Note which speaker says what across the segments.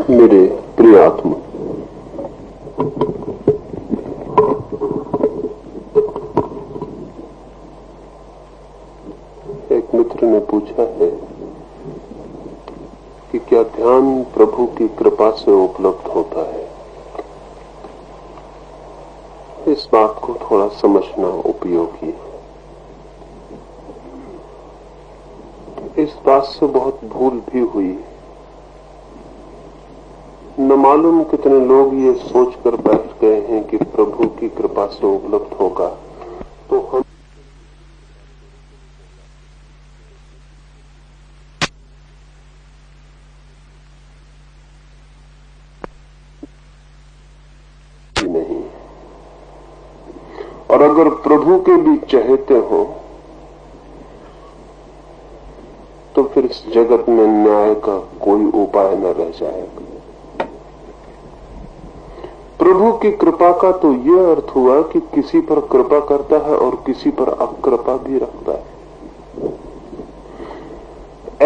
Speaker 1: मेरे प्रिय आत्मा, एक मित्र ने पूछा है कि क्या ध्यान प्रभु की कृपा से उपलब्ध होता है। इस बात को थोड़ा समझना उपयोगी है। इस बात से बहुत भूल भी हुई। न मालूम कितने लोग ये सोचकर बैठ गए हैं कि प्रभु की कृपा से उपलब्ध होगा तो हम नहीं। और अगर प्रभु के भी चहेते हो तो फिर इस जगत में न्याय का कोई उपाय न रह जाएगा। प्रभु की कृपा का तो यह अर्थ हुआ कि किसी पर कृपा करता है और किसी पर अकृपा भी रखता है।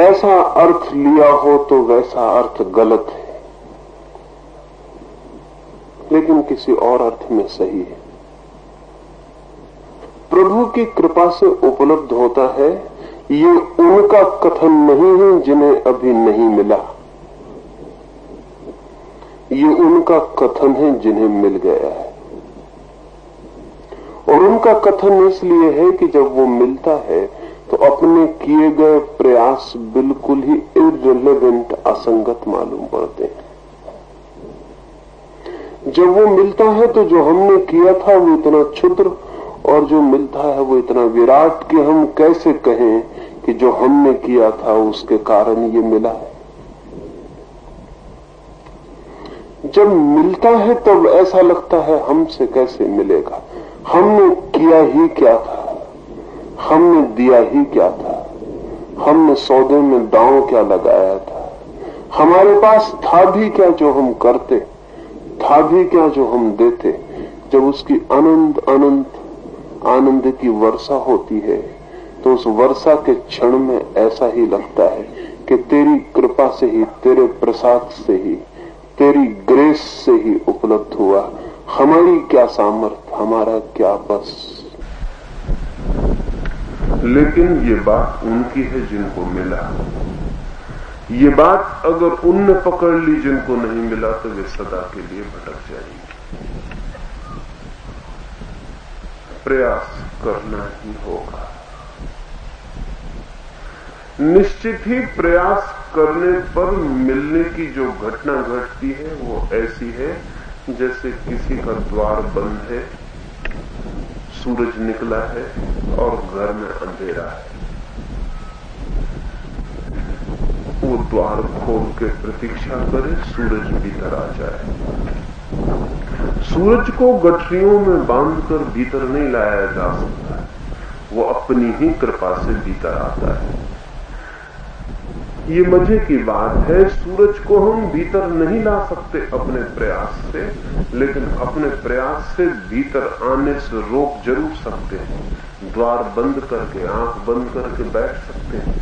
Speaker 1: ऐसा अर्थ लिया हो तो वैसा अर्थ गलत है, लेकिन किसी और अर्थ में सही है। प्रभु की कृपा से उपलब्ध होता है, ये उनका कथन नहीं है जिन्हें अभी नहीं मिला, ये उनका कथन है जिन्हें मिल गया है। और उनका कथन इसलिए है कि जब वो मिलता है तो अपने किए गए प्रयास बिल्कुल ही इररिलेवेंट, असंगत मालूम पड़ते हैं। जब वो मिलता है तो जो हमने किया था वो इतना क्षुद्र, और जो मिलता है वो इतना विराट कि हम कैसे कहें कि जो हमने किया था उसके कारण ये मिला है। जब मिलता है तब ऐसा लगता है हमसे कैसे मिलेगा, हमने किया ही क्या था, हमने दिया ही क्या था, हमने सौदे में दांव क्या लगाया था, हमारे पास था भी क्या जो हम करते, था भी क्या जो हम देते। जब उसकी आनंद की वर्षा होती है तो उस वर्षा के क्षण में ऐसा ही लगता है कि तेरी कृपा से ही, तेरे प्रसाद से ही, तेरी ग्रेस से ही उपलब्ध हुआ। हमारी क्या सामर्थ्य, हमारा क्या बस। लेकिन ये बात उनकी है जिनको मिला। ये बात अगर उनने पकड़ ली जिनको नहीं मिला तो वे सदा के लिए भटक जाएंगे। प्रयास करना ही होगा। निश्चित ही प्रयास करने पर मिलने की जो घटना घटती है वो ऐसी है जैसे किसी का द्वार बंद है, सूरज निकला है और घर में अंधेरा है। वो द्वार खोल के प्रतीक्षा करे, सूरज भीतर आ जाए। सूरज को गठरियों में बांधकर भीतर नहीं लाया जा सकता, वो अपनी ही कृपा से भीतर आता है। ये मजे की बात है, सूरज को हम भीतर नहीं ला सकते अपने प्रयास से, लेकिन अपने प्रयास से भीतर आने से रोक जरूर सकते हैं। द्वार बंद करके, आंख बंद करके बैठ सकते हैं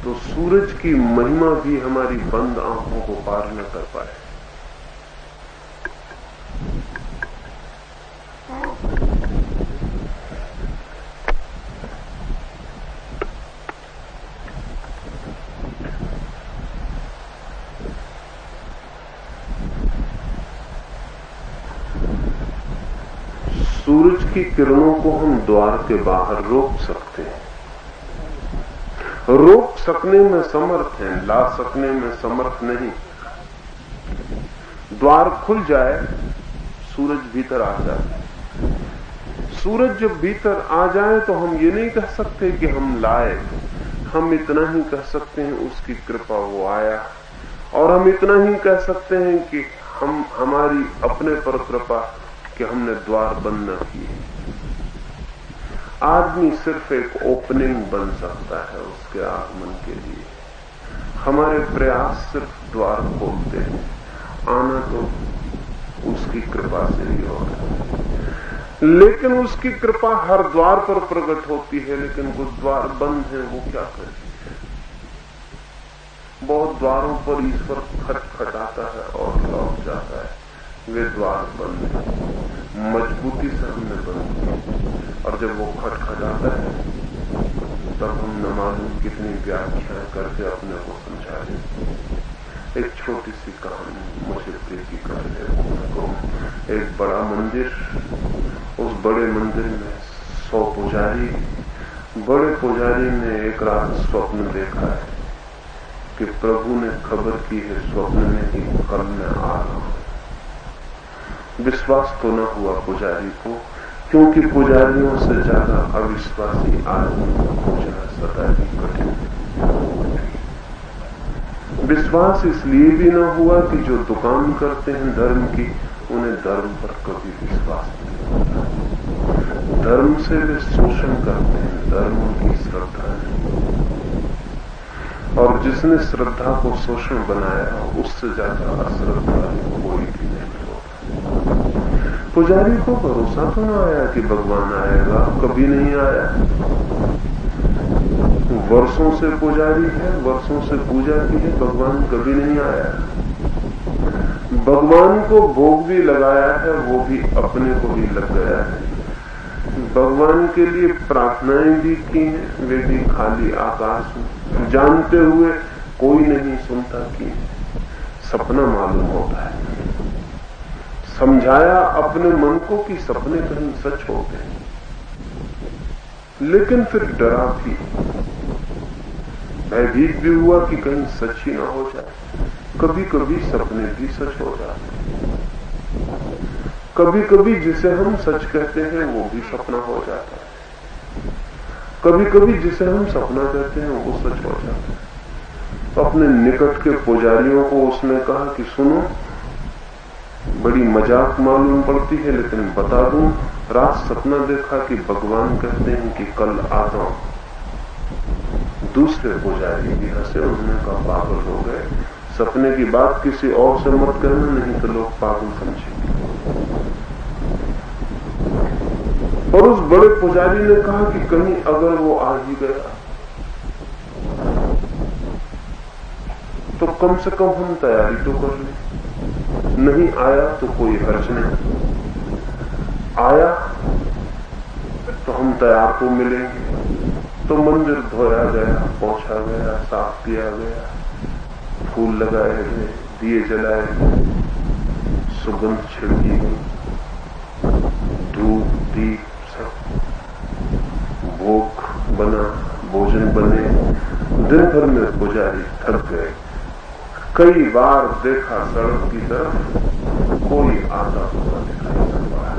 Speaker 1: तो सूरज की महिमा भी हमारी बंद आंखों को पार न कर पाए। सूरज की किरणों को हम द्वार के बाहर रोक सकते हैं, रोक सकने में समर्थ हैं, ला सकने में समर्थ नहीं। द्वार खुल जाए, सूरज भीतर आ जाए। सूरज जब भीतर आ जाए तो हम ये नहीं कह सकते कि हम लाए, हम इतना ही कह सकते हैं उसकी कृपा वो आया। और हम इतना ही कह सकते हैं कि हम हमारी अपने पर कृपा कि हमने द्वार बंद न किए। आदमी सिर्फ एक ओपनिंग बन सकता है उसके आगमन के लिए। हमारे प्रयास सिर्फ द्वार खोलते हैं, आना तो उसकी कृपा से ही होगा। लेकिन उसकी कृपा हर द्वार पर प्रकट होती है, लेकिन कुछ द्वार बंद है, वो क्या करें। बहुत द्वारों पर ईश्वर खटखटाता है और लौट जाता है, वे द्वार बंद हैं, मजबूती से हमने बंद किए। और जब वो खटखटाता है तब हम न मालूम कितनी व्याख्याएं करके अपने को समझा दें। एक छोटी सी कहानी मुझे प्रीति कर है। एक बड़ा मंदिर, उस बड़े मंदिर में 100 पुजारी। बड़े पुजारी ने एक रात स्वप्न देखा है कि प्रभु ने खबर की है स्वप्न में कि कल मैं आ रहा हूं। विश्वास तो न हुआ पुजारी को, क्योंकि पुजारियों से ज्यादा अविश्वासी आदमी को खोजना सदा ही कठिन। विश्वास इसलिए भी न हुआ कि जो दुकान करते हैं धर्म की, उन्हें धर्म पर कभी विश्वास नहीं होता। धर्म से वे शोषण करते हैं, धर्म उनकी श्रद्धा नहीं। और जिसने श्रद्धा को शोषण बनाया, उससे ज्यादा अश्रद्धा कोई भी नहीं होता। पुजारी को भरोसा तो न आया कि भगवान आएगा, कभी नहीं आया। वर्षों से पुजारी है, वर्षों से पूजा की है, भगवान कभी नहीं आया। भगवान को भोग भी लगाया है, वो भी अपने को ही लग गया है। भगवान के लिए प्रार्थनाएं भी की हैं, वे भी खाली आकाश में, जानते हुए कोई नहीं सुनता की सपना मालूम होता है। समझाया अपने मन को कि सपने कहीं सच होते हैं, लेकिन फिर डरा भी, भयभीत भी हुआ कि कहीं सच ही ना हो जाए। कभी कभी सपने भी सच हो जाते, कभी कभी जिसे हम सच कहते हैं वो भी सपना हो जाता है, कभी कभी जिसे हम सपना कहते हैं वो सच हो जाता है। तो अपने निकट के पुजारियों को उसने कहा कि सुनो, बड़ी मजाक मालूम पड़ती है, लेकिन बता दूं, रात सपना देखा कि भगवान कहते हैं कि कल आता हूं। दूसरे पुजारी भी हंसे, उन्होंने कहा पागल हो गए, सपने की बात किसी और से मत कहना, नहीं तो लोग पागल समझेंगे। और उस बड़े पुजारी ने कहा कि कहीं अगर वो आ ही गया तो कम से कम हम तैयारी तो कर लें। नहीं आया तो कोई हर्ज नहीं, आया तो हम तैयार तो मिलेंगे। तो मंदिर धोया गया, पोंछा गया, साफ किया गया, फूल लगाए गए, दिए जलाए गए, सुगंध छिड़की गई, धूप दीप सब, भोग बना, भोजन बने। दिन भर में पुजारी थक गए। कई बार देखा सड़क की तरफ कोई आता हुआ दिखाई न पड़ा,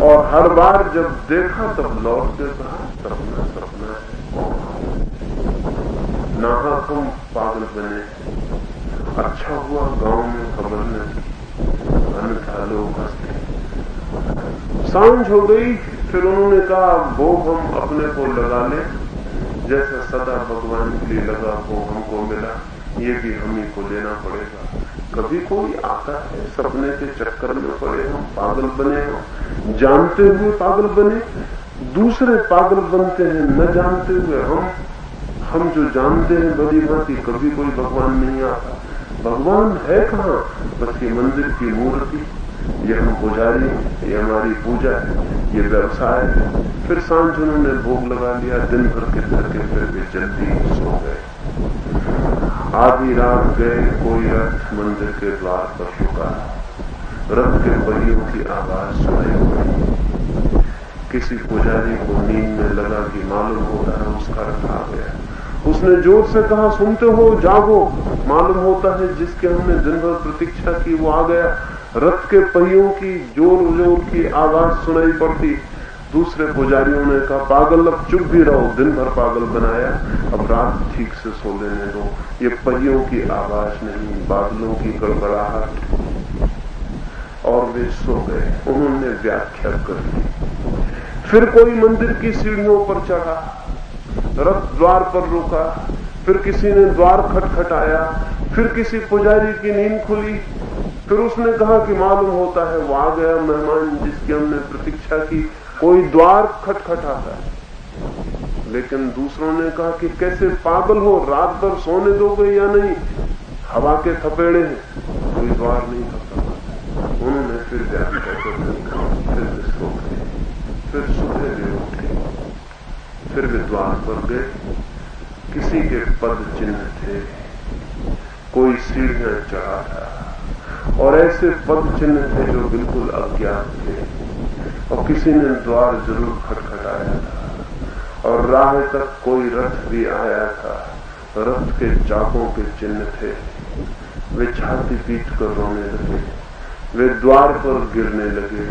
Speaker 1: और हर बार जब देखा तब लौट के कहा सपना सपना है। नाहक हम पागल बने। अच्छा हुआ गांव में खबर न थी, अन्यथा लोग हंसते। सांझ हो गई, फिर उन्होंने कहा भोग हम अपने को लगा ले, जैसा सदा भगवान के लिए लगा वो हमको मिला, ये भी हम ही को लेना पड़ेगा। कभी कोई आता है सपने के चक्कर में पड़े, हम पागल बने, हम जानते हुए पागल बने, दूसरे पागल बनते हैं न जानते हुए। हम जो जानते हैं बड़ी भांति, कभी कोई भगवान नहीं आता। भगवान है कहाँ? बस ये मंदिर की मूर्ति, ये हम पुजारी, ये हमारी पूजा है, ये व्यवसाय है। फिर सांझ उन्होंने भोग लगा लिया, दिन भर के थके फिर भी जल्दी सो गए। आधी रात गए, कोई रथ मंदिर के द्वार पर रुका, रथ के पहियों की आवाज सुनाई पड़ी। किसी पुजारी को नींद में लगा कि मालूम होता है उसका रथ आ गया। उसने जोर से कहा सुनते हो, जागो, मालूम होता है जिसके हमने दिन भर प्रतीक्षा की वो आ गया। रथ के पहियों की जोर जोर की आवाज सुनाई पड़ती। दूसरे पुजारियों ने कहा पागल, अब चुप भी रहो, दिन भर पागल बनाया, अब रात ठीक से सो लेने दो। ये पहियों की आवाज नहीं, बादलों की गड़गड़ाहट। और वे सो गए। उन्होंने व्याख्या कर दी। फिर कोई मंदिर की सीढ़ियों पर चढ़ा, रथ द्वार पर रुका, फिर किसी ने द्वार खटखटाया, फिर किसी पुजारी की नींद खुली। फिर उसने कहा कि मालूम होता है वो आ गया मेहमान जिसकी हमने प्रतीक्षा की। कोई द्वार खटखटाता है, लेकिन दूसरों ने कहा कि कैसे पागल हो, रात भर सोने दोगे या नहीं, हवा के थपेड़े हैं, कोई द्वार नहीं करता। उन्होंने फिर ध्यान करके फिर विस्को गए, फिर सुबह वे उठे, फिर वे द्वार पर गए। किसी के पद चिन्ह थे, कोई सीढ़ियां चढ़ा था, और ऐसे पद चिन्ह थे जो बिल्कुल अज्ञात थे, और किसी ने द्वार जरूर खटखटाया था। और राह तक कोई रथ भी आया था, रथ के चाकों के चिन्ह थे। वे छाती पीट कर रोने लगे, वे द्वार पर गिरने लगे।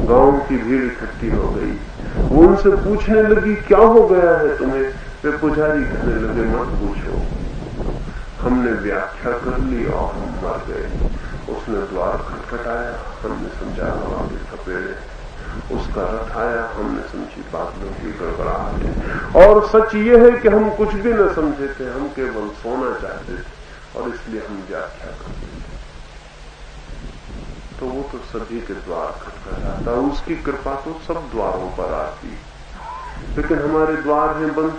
Speaker 1: गांव की भीड़ इकट्ठी हो गई, वो उनसे पूछने लगी क्या हो गया है तुम्हें। वे पुजारी कहने लगे मत पूछो, हमने व्याख्या कर ली और हम मर गए। उसने द्वार खटखटाया, हमने समझा हवा के थपेड़े, उसका रथ आया, हमने समझी बादलों की गड़गड़ाहट। और सच ये है कि हम कुछ भी न समझे थे, हम केवल सोना चाहते थे और इसलिए हम व्याख्या करते थे। तो वो तो सभी के द्वार खटखटाता, उसकी कृपा तो सब द्वारों पर आती, लेकिन हमारे द्वार हैं बंद।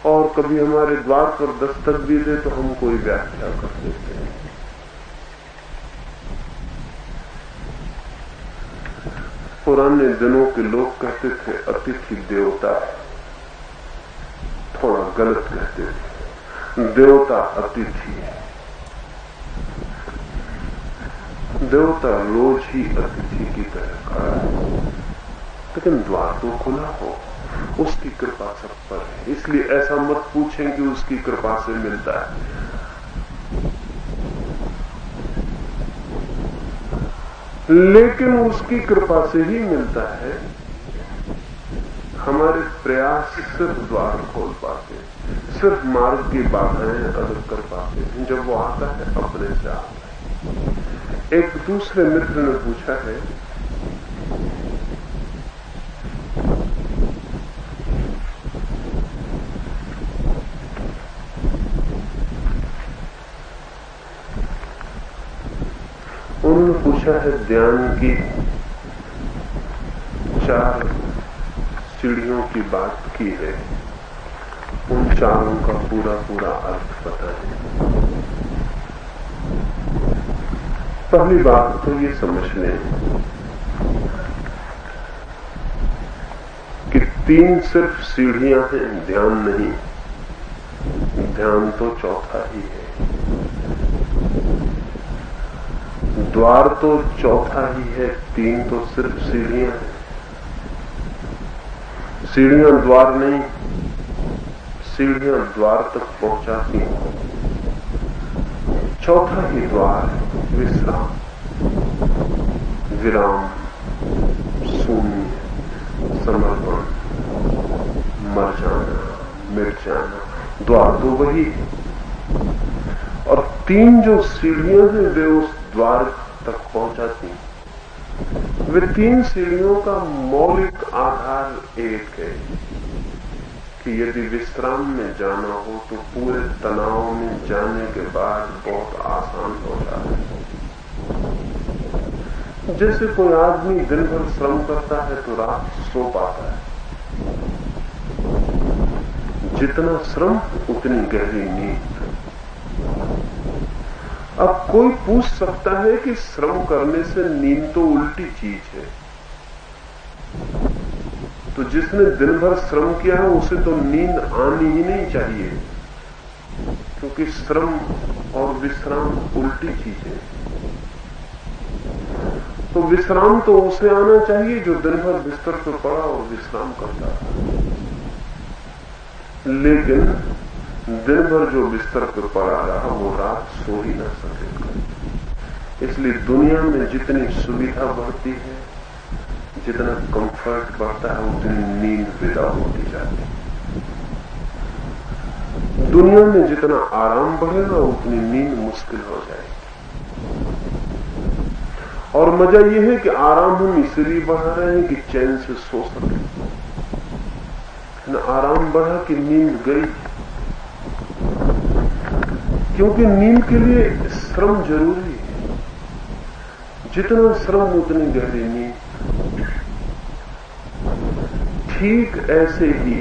Speaker 1: और कभी हमारे द्वार पर दस्तक भी दे तो हम कोई व्याख्या कर देते हैं। पुराने दिनों के लोग कहते थे अतिथि देवता है, थोड़ा गलत कहते थे, देवता अतिथि है। देवता रोज ही अतिथि की तरह खड़ा है, लेकिन द्वार तो खुला हो, उसकी कृपा सब पर है। इसलिए ऐसा मत पूछें कि उसकी कृपा से मिलता है। लेकिन उसकी कृपा से ही मिलता है। हमारे प्रयास सिर्फ द्वार खोल पाते, सिर्फ मार्ग की बाधाएं अलग कर पाते हैं। जब वो आता है अपने से आता है। एक दूसरे मित्र ने पूछा है, उन्होंने पूछा है ध्यान की 4 सीढ़ियों की बात की है, उन चारों का पूरा पूरा अर्थ पता है। पहली बात तो ये समझ लें कि 3 सिर्फ सीढ़ियां हैं, ध्यान नहीं। ध्यान तो चौथा ही है, द्वार तो चौथा ही है, 3 तो सिर्फ सीढ़ियां हैं। सीढ़ियां द्वार नहीं, सीढ़ियां द्वार तक पहुंचाती हैं। चौथा ही द्वार विश्राम, विराम, शून्य, समर्पण, मर जाना, मिट जाना। द्वार तो वही है। और 3 जो सीढ़ियां हैं वे उस द्वार तक पहुंचाती हैं। वे 3 सीढ़ियों का मौलिक आधार एक है कि यदि विश्राम में जाना हो तो पूरे तनाव में जाने के बाद बहुत आसान हो जाता है। जैसे कोई आदमी दिन भर श्रम करता है तो रात सो पाता है। जितना श्रम उतनी गहरी नींद। अब कोई पूछ सकता है कि श्रम करने से नींद तो उल्टी चीज है, तो जिसने दिन भर श्रम किया है उसे तो नींद आनी ही नहीं चाहिए, क्योंकि श्रम और विश्राम उल्टी चीज है। तो विश्राम तो उसे आना चाहिए जो दिन भर बिस्तर पर पड़ा और विश्राम करता है। लेकिन दिन भर जो बिस्तर पर पड़ा रहा वो रात सो ही ना सकेगा। इसलिए दुनिया में जितनी सुविधा बढ़ती है, जितना कंफर्ट बढ़ता है, उतनी नींद विदा होती जाती है। दुनिया में जितना आराम बढ़ेगा उतनी नींद मुश्किल हो जाएगी। और मजा यह है कि आराम हम इसलिए बढ़ा रहे हैं कि चैन से सो सके। आराम बढ़ा कि नींद गई, क्योंकि नींद के लिए श्रम जरूरी है। जितना श्रम उतनी गहरी नींद। ठीक ऐसे ही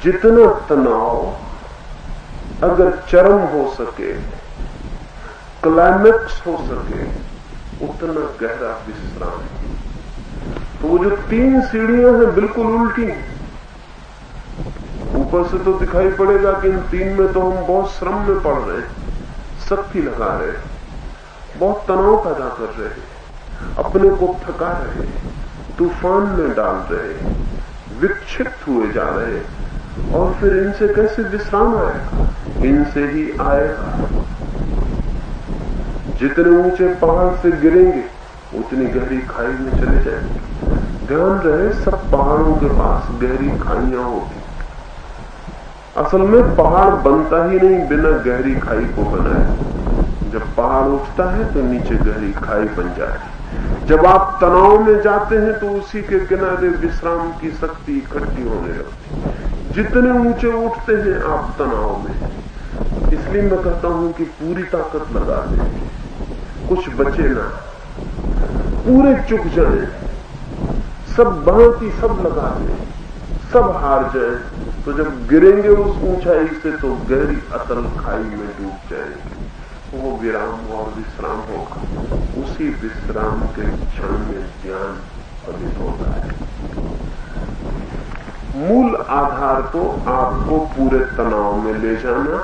Speaker 1: जितना तनाव अगर चरम हो सके, क्लाइमेक्स हो सके, उतना गहरा विश्राम। तो वो जो 3 सीढ़ियां हैं बिल्कुल उल्टी हैं। ऊपर से तो दिखाई पड़ेगा कि इन 3 में तो हम बहुत श्रम में पड़ रहे हैं, शक्ति लगा रहे हैं, बहुत तनाव पैदा कर रहे हैं, अपने को थका रहे हैं, तूफान में डाल रहे हैं, विक्षिप्त हुए जा रहे हैं। और फिर इनसे कैसे विश्राम आएगा? इनसे ही आएगा। जितने ऊंचे पहाड़ से गिरेंगे उतनी गहरी खाई में चले जाएंगे। ध्यान रहे, सब पहाड़ों के पास गहरी खाइयां होती। असल में पहाड़ बनता ही नहीं बिना गहरी खाई को बनाए। जब पहाड़ उठता है तो नीचे गहरी खाई बन जाती। जब आप तनाव में जाते हैं तो उसी के किनारे विश्राम की शक्ति इकट्ठी होने लगती। जितने ऊंचे उठते हैं आप तनाव में। इसलिए मैं कहता हूं कि पूरी ताकत लगा दें, कुछ बचे ना, पूरे चुक जाए, सब बांकी सब लगा दें, सब हार जाए, तो जब गिरेंगे उस ऊंचाई से तो गहरी अतल खाई में डूब जाएंगे। वो विराम और विश्राम होगा। उसी विश्राम के क्षण में ज्ञान फलित होता है। मूल आधार तो आपको पूरे तनाव में ले जाना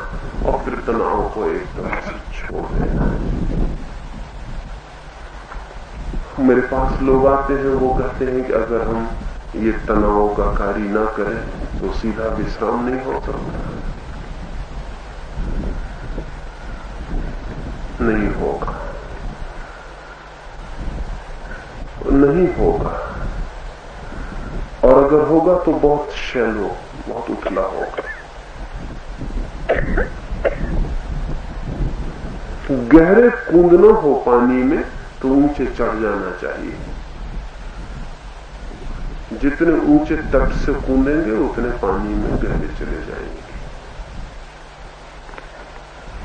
Speaker 1: और फिर तनाव को एकदम से छोड़ देना। मेरे पास लोग आते हैं, वो कहते हैं कि अगर हम ये तनाव का कार्य ना करें तो सीधा विश्राम नहीं हो सकता। नहीं होगा, नहीं होगा, और अगर होगा तो बहुत शैलो, बहुत उथला होगा। गहरे कूदना हो पानी में तो ऊंचे चढ़ जाना चाहिए। जितने ऊंचे तट से कूदेंगे उतने पानी में गहरे चले जाएंगे।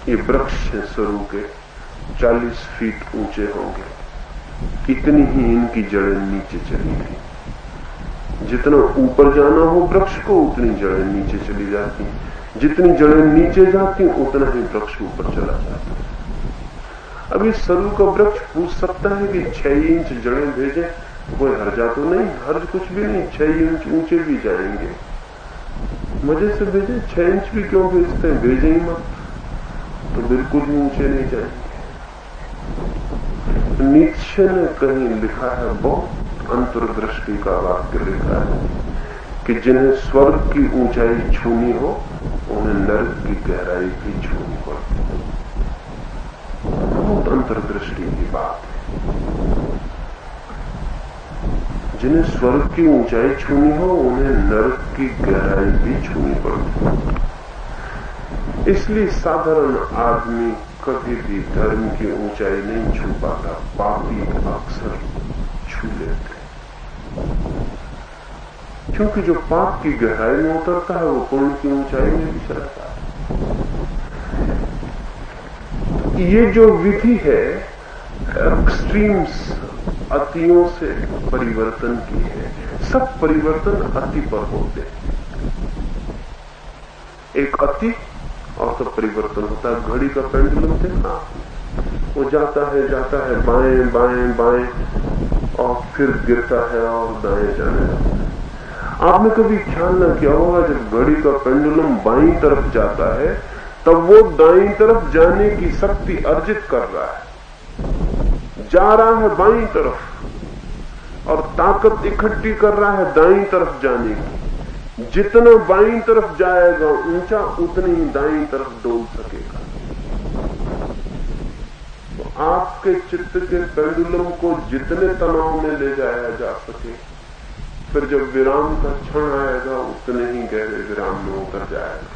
Speaker 1: ये वृक्ष है सरू के 40 फीट ऊंचे होंगे, इतनी ही इनकी जड़ें नीचे चलेंगी। जितना ऊपर जाना हो वृक्ष को उतनी जड़ें नीचे चली जाती। जितनी जड़ें नीचे जाती उतना ही वृक्ष ऊपर चला जाता। अब इस सरू का वृक्ष पूछ सकता है कि 6 इंच जड़ें भेजे तो कोई हर्जा तो नहीं? हर्ज कुछ भी नहीं, 6 इंच ऊंचे भी जाएंगे। मजे से भेजे, 6 इंच भी क्यों भेजते हैं? भेजे ही मत, तो बिल्कुल भी ऊंचे नहीं जाएंगे। नीत्शे ने कहीं लिखा है, बहुत अंतर्दृष्टि का वाक्य लिखा है कि जिन्हें स्वर्ग की ऊंचाई छूनी हो उन्हें नरक की गहराई भी छूनी पड़ती। बहुत अंतर्दृष्टि की बात है। जिन्हें स्वर्ग की ऊंचाई छूनी हो उन्हें नरक की गहराई भी छूनी पड़ती। इसलिए साधारण आदमी कभी भी धर्म की ऊंचाई नहीं छू पाता, पापी अक्सर छू लेते। क्योंकि जो पाप की गहराई में उतरता है वो पुण्य की ऊंचाई में भी चलता है। ये जो विधि है एक्सट्रीम्स, अतियों से परिवर्तन की है। सब परिवर्तन अति पर होते हैं। एक अति और सब परिवर्तन होता है। घड़ी का पेंडुलम देखा, वो जाता है बाएं बाएं बाएं और फिर गिरता है और दाएं जाने लगता है। आपने कभी ख्याल ना किया होगा, जब घड़ी का पेंडुलम बाईं तरफ जाता है तब वो दाईं तरफ जाने की शक्ति अर्जित कर रहा है, जा रहा है बाईं तरफ और ताकत इकट्ठी कर रहा है दाईं तरफ जाने की। जितना बाईं तरफ जाएगा ऊंचा, उतनी ही दाईं तरफ डोल सकेगा। तो आपके चित्त के पेंडुलम को जितने तनाव में ले जाया जा सके, फिर जब विराम का क्षण आएगा उतने ही गहरे विराम में उतर जाएगा।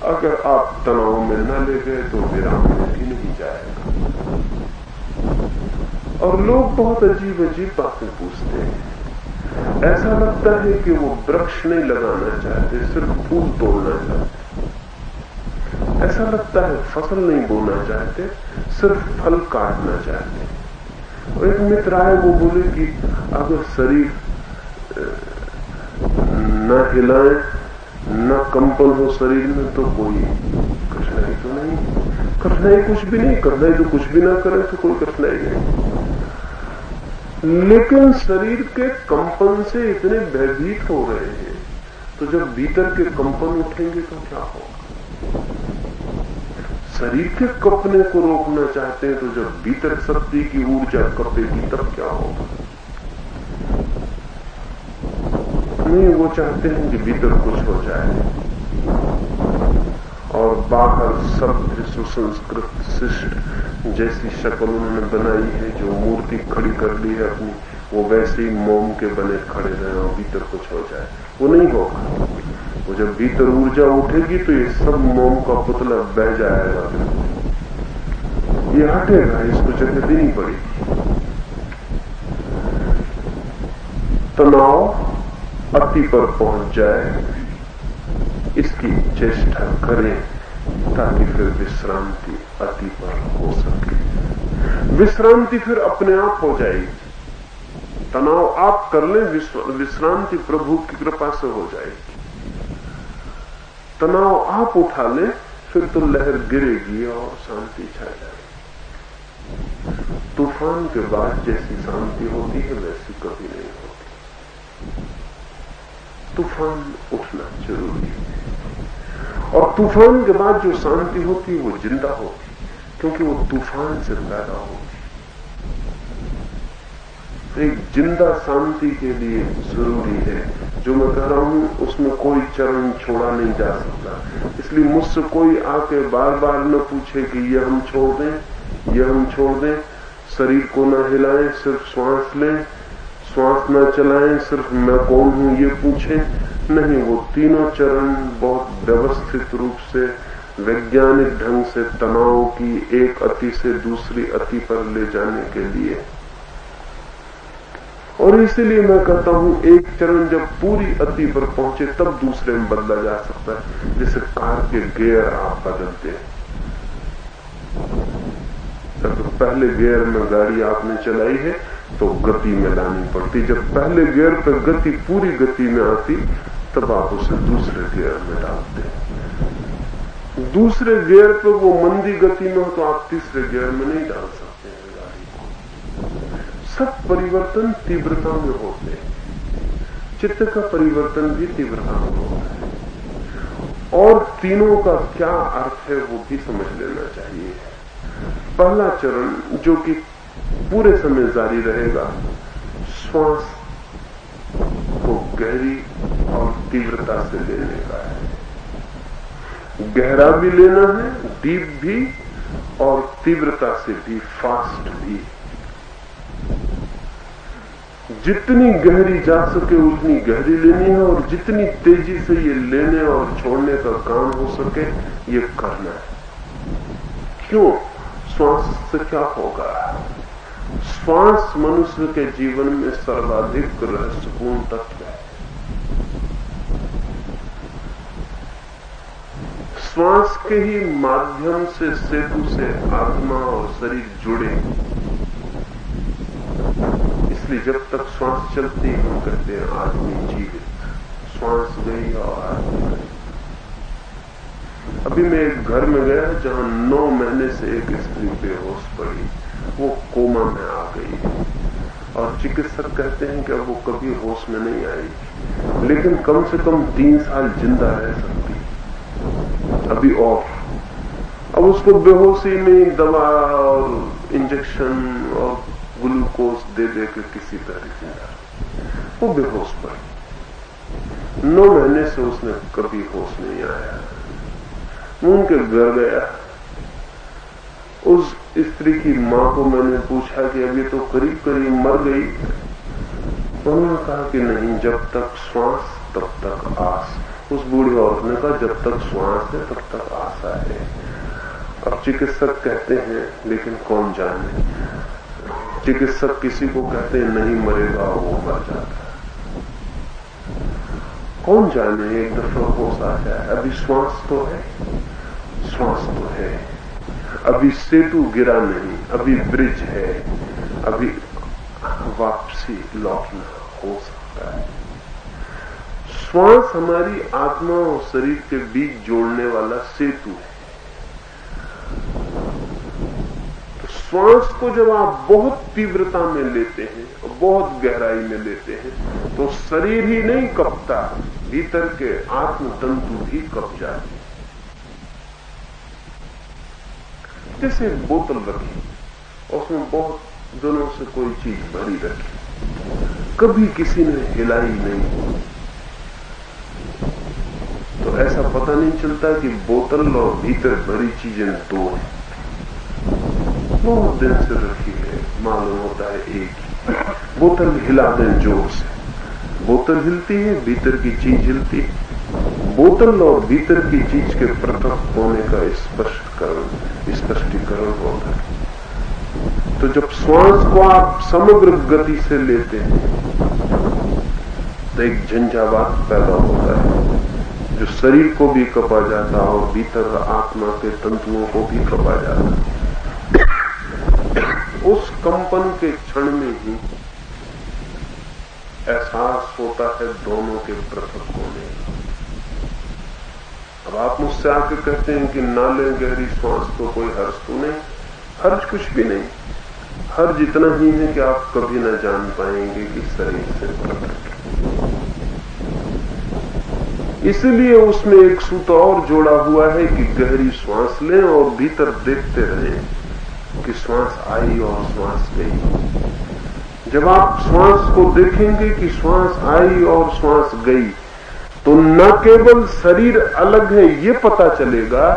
Speaker 1: अगर आप तनाव में न ले गए तो विराम में भी नहीं जाएगा। और लोग बहुत अजीब अजीब बातें पूछते हैं। ऐसा लगता है कि वो वृक्ष नहीं लगाना चाहते, सिर्फ फूल तोड़ना चाहते। ऐसा लगता है फसल नहीं बोना चाहते, सिर्फ फल काटना चाहते। और एक मित्र आए, वो बोले कि अगर शरीर न हिलाएं, न कंपन हो शरीर में, तो कोई कठिनाई तो नहीं। कठिनाई कुछ भी नहीं, कठिनाई तो कुछ भी ना करें तो कोई कठिनाई नहीं। लेकिन शरीर के कंपन से इतने भयभीत हो रहे हैं, तो जब भीतर के कंपन उठेंगे तो क्या होगा? शरीर के कपने को रोकना चाहते हैं, तो जब भीतर शक्ति की ऊर्जा कपेगी तब क्या होगा? नहीं, वो चाहते हैं कि भीतर कुछ हो जाए और बाहर सभ्य सुसंस्कृत शिष्ट जैसी शक्ल उन्होंने बनाई है, जो मूर्ति खड़ी कर ली है अपनी, वो वैसे ही मोम के बने खड़े रहे और भीतर कुछ हो जाए। वो नहीं होगा। वो जब भीतर ऊर्जा उठेगी तो ये सब मोम का पुतला बह जाएगा, ये हटेगा, इसको जगह देनी पड़ेगी। तनाव अति पर पहुंच जाए, इसकी चेष्टा करें ताकि फिर विश्रांति अति पर हो सके। विश्रांति फिर अपने आप हो जाएगी। तनाव आप कर लें, विश्रांति प्रभु की कृपा से हो जाएगी। तनाव आप उठा लें, फिर तो लहर गिरेगी और शांति छा जाएगी। तूफान के बाद जैसी शांति होती है वैसी कभी नहीं होती। तूफान उठना जरूरी है, और तूफान के बाद जो शांति होती है वो जिंदा होती, क्योंकि वो तूफान से पैदा होती। एक जिंदा शांति के लिए जरूरी है, जो मैं कह रहा हूं उसमें कोई चरण छोड़ा नहीं जा सकता। इसलिए मुझसे कोई आके बार बार न पूछे कि ये हम छोड़ दें, ये हम छोड़ दें, शरीर को न हिलाएं, सिर्फ श्वास लें, श्वास न चलाएं, सिर्फ मैं कौन हूं ये पूछें। नहीं, वो तीनों चरण बहुत व्यवस्थित रूप से वैज्ञानिक ढंग से तनाव की एक अति से दूसरी अति पर ले जाने के लिए। और इसीलिए मैं कहता हूं एक चरण जब पूरी अति पर पहुंचे तब दूसरे में बदला जा सकता है। जैसे कार के गियर आप बदलते हैं, तो पहले गियर में गाड़ी आपने चलाई है तो गति में लानी पड़ती। जब पहले गियर पर गति पूरी गति में आती तब आप उसे दूसरे गियर में डालते हैं। दूसरे गियर पर वो मंदी गति में हो तो आप तीसरे गियर में नहीं डाल सकते हैं गाड़ी को। सब परिवर्तन तीव्रता में होते हैं। चित्त का परिवर्तन भी तीव्रता में होता है, और तीनों का क्या अर्थ है वो भी समझ लेना चाहिए। पहला चरण जो कि पूरे समय जारी रहेगा, श्वास को गहरी और तीव्रता से लेने का है। गहरा भी लेना है, डीप भी, और तीव्रता से भी, फास्ट भी। जितनी गहरी जा सके उतनी गहरी लेनी है, और जितनी तेजी से ये लेने और छोड़ने का काम हो सके ये करना है। क्यों? श्वास से क्या होगा? श्वास मनुष्य के जीवन में सर्वाधिक रहस्यपूर्ण तत्व है। श्वास के ही माध्यम से सेतु से आत्मा और शरीर जुड़े। इसलिए जब तक श्वास चलती हम कहते हैं आदमी जीवित। श्वास गई और आदमी गई। अभी मैं एक घर में गया जहां 9 महीने से एक स्त्री बेहोश पड़ी, वो कोमा में आ गई, और चिकित्सक कहते हैं कि अब वो कभी होश में नहीं आएगी, लेकिन कम से कम 3 साल जिंदा रह सकती अभी। और अब उसको बेहोशी में दवा और इंजेक्शन और ग्लूकोज दे दे के किसी तरह जिंदा, वो बेहोश पड़ी। 9 महीने से उसने कभी होश नहीं आया। मैं उनके घर गया, उस स्त्री की मां को मैंने पूछा कि अभी तो करीब करीब मर गई। उन्होंने कहा कि नहीं, जब तक श्वास तब तक आस। उस बूढ़ी औरत ने कहा जब तक श्वास है तब तक आशा है। अब चिकित्सक कहते हैं, लेकिन कौन जाने, चिकित्सक किसी को कहते हैं नहीं मरेगा, वो मर जाता है। कौन जाने, एक दफा होश आ जाए। अभी श्वास तो है, श्वास तो है, अभी सेतु गिरा नहीं, अभी ब्रिज है, अभी वापसी लौटना हो सकता है। श्वास हमारी आत्मा और शरीर के बीच जोड़ने वाला सेतु है। तो श्वास को जब आप बहुत तीव्रता में लेते हैं और बहुत गहराई में लेते हैं तो शरीर ही नहीं कपता, भीतर के आत्म तंतु भी कप जाते। जैसे बोतल रखी, उसमें बहुत दिनों से कोई चीज भरी रखी, कभी किसी ने हिलाई नहीं, तो ऐसा पता नहीं चलता कि बोतल और भीतर भरी चीजें दो हैं। बहुत दिन से रखी है, मालूम होता है एक ही। बोतल हिला दें जोर से, बोतल हिलती है, भीतर की चीज हिलती है। बोतल और भीतर की चीज के पृथक होने का स्पष्टीकरण होता है। तो जब श्वास को आप समग्र गति से लेते हैं तो एक झंझावात पैदा होता है जो शरीर को भी कपा जाता और भीतर आत्मा के तंतुओं को भी कपा जाता। उस कंपन के क्षण में ही एहसास होता है दोनों के पृथक होने का। अब आप मुझसे आके कहते हैं कि ना लें गहरी श्वास, तो कोई हर्ज तो नहीं, हर्ज कुछ भी नहीं। हर्ज इतना ही है कि आप कभी न जान पाएंगे कि शरीर से पृथक। इसलिए उसमें एक सूत्र और जोड़ा हुआ है कि गहरी श्वास लें और भीतर देखते रहें कि श्वास आई और श्वास गई। जब आप श्वास को देखेंगे कि श्वास आई और श्वास गई, तो न केवल शरीर अलग है ये पता चलेगा,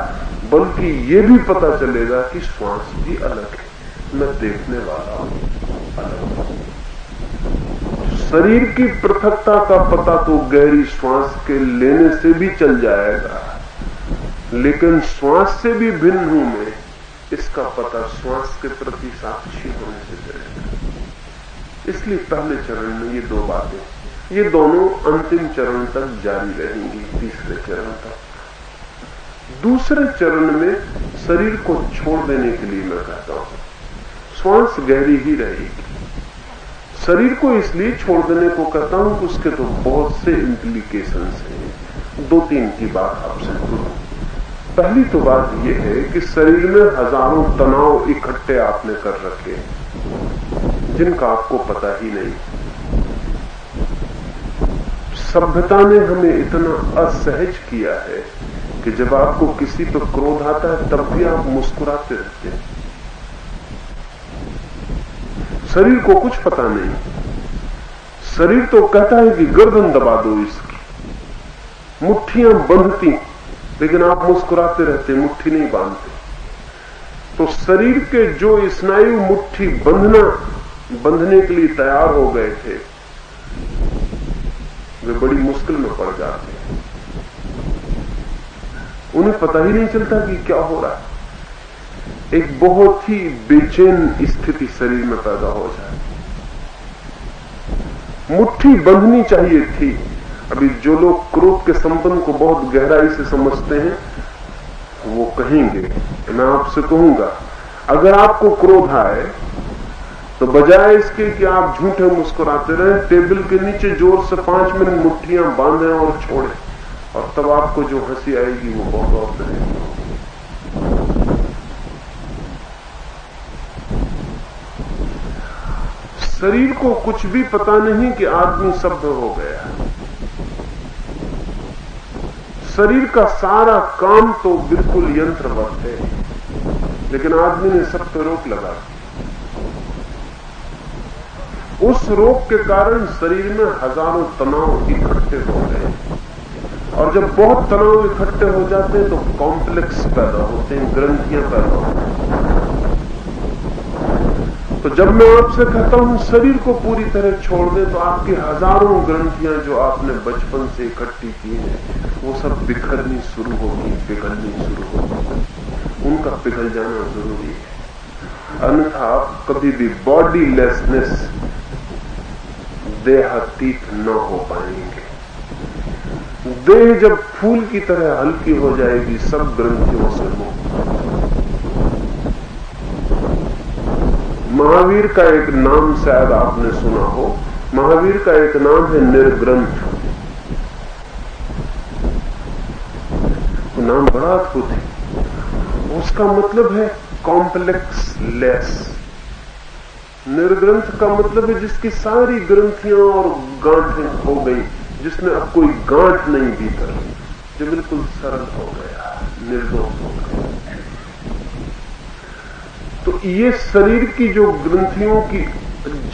Speaker 1: बल्कि ये भी पता चलेगा कि श्वास भी अलग है। मैं देखने वाला हूं अलग। शरीर की पृथकता का पता तो गहरी श्वास के लेने से भी चल जाएगा, लेकिन श्वास से भी भिन्न हूं मैं, इसका पता श्वास के प्रति साक्षी होने से चलेगा। इसलिए पहले चरण में ये दो बातें, ये दोनों अंतिम चरण तक जारी रहेंगी, तीसरे चरण तक। दूसरे चरण में शरीर को छोड़ देने के लिए मैं कहता हूं श्वास गहरी ही रहेगी। शरीर को इसलिए छोड़ देने को कहता हूं कि उसके तो बहुत से इंप्लीकेशंस हैं। दो तीन की बात आपसे करूं। पहली तो बात यह है कि शरीर में हजारों तनाव इकट्ठे आपने कर रखे जिनका आपको पता ही नहीं। सभ्यता ने हमें इतना असहज किया है कि जब आपको किसी पर क्रोध आता है तब भी आप मुस्कुराते रहते हैं। शरीर को कुछ पता नहीं। शरीर तो कहता है कि गर्दन दबा दो इसकी, मुट्ठियां बंधती, लेकिन आप मुस्कुराते रहते, मुट्ठी नहीं बांधते। तो शरीर के जो स्नायु मुट्ठी बंधने के लिए तैयार हो गए थे, वे बड़ी मुश्किल में पड़ जाते हैं। उन्हें पता ही नहीं चलता कि क्या हो रहा है। एक बहुत ही बेचैन स्थिति शरीर में पैदा हो जाए। मुट्ठी बंधनी चाहिए थी। अभी जो लोग क्रोध के संबंध को बहुत गहराई से समझते हैं वो कहेंगे, मैं आपसे कहूंगा, अगर आपको क्रोध आए तो बजाय इसके कि आप झूठे मुस्कुराते रहे, टेबल के नीचे जोर से 5 मिनट मुट्ठियां बांधें और छोड़ें, और तब आपको जो हंसी आएगी वो बहुत और रहेगी। शरीर को कुछ भी पता नहीं कि आदमी सभ्य हो गया। शरीर का सारा काम तो बिल्कुल यंत्रवत है, लेकिन आदमी ने सब पे रोक लगा दी। उस रोग के कारण शरीर में हजारों तनाव इकट्ठे हो गए, और जब बहुत तनाव इकट्ठे हो जाते हैं तो कॉम्प्लेक्स पैदा होते हैं, ग्रंथियां पैदा होती हैं। तो जब मैं आपसे कहता हूं शरीर को पूरी तरह छोड़ दे, तो आपकी हजारों ग्रंथियां जो आपने बचपन से इकट्ठी की हैं वो सब बिखरनी शुरू होगी, पिघलनी शुरू होगी। उनका पिघल जाना जरूरी है, अन्यथा आप कभी भी बॉडी लेसनेस, देहातीत न हो पाएंगे। देह जब फूल की तरह हल्की हो जाएगी, सब ग्रंथियों से मुक्त। महावीर का एक नाम शायद आपने सुना हो, महावीर का एक नाम है निर्ग्रंथ। बुद्धि। उसका मतलब है कॉम्प्लेक्स लेस। निर्ग्रंथ का मतलब है जिसकी सारी ग्रंथियां और गांठें खो गई, जिसमें अब कोई गांठ नहीं भीतर, जो बिल्कुल सरल हो गया, निर्दोष हो गया। तो ये शरीर की जो ग्रंथियों की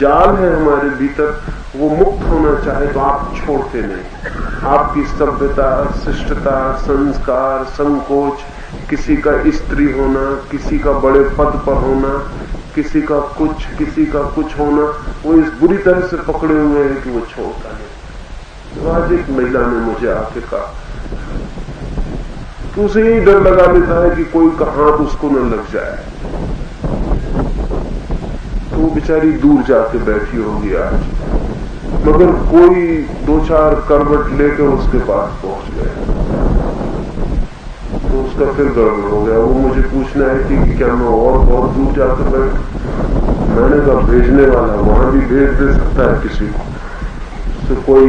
Speaker 1: जाल है हमारे भीतर, वो मुक्त होना चाहे तो आप छोड़ते नहीं। आपकी सभ्यता, शिष्टता, संस्कार, संकोच, किसी का स्त्री होना, किसी का बड़े पद पर होना, किसी का कुछ होना, वो इस बुरी तरह से पकड़े हुए हैं कि वो छोड़ता नहीं। तो आज एक महिला ने मुझे आके कहा तो उसे यही डर लगा लेता है कि कोई का हाथ उसको न लग जाए, तो वो बेचारी दूर जाके बैठी होगी आज, मगर कोई 2-4 करवट लेकर उसके पास पहुंच गया तो उसका फिर गड़बड़ हो गया। वो मुझे पूछना है कि क्या मैं और बहुत दूर जाकर बैठ? मैंने कहा भेजने वाला वहां भी भेज दे सकता है किसी को, तो कोई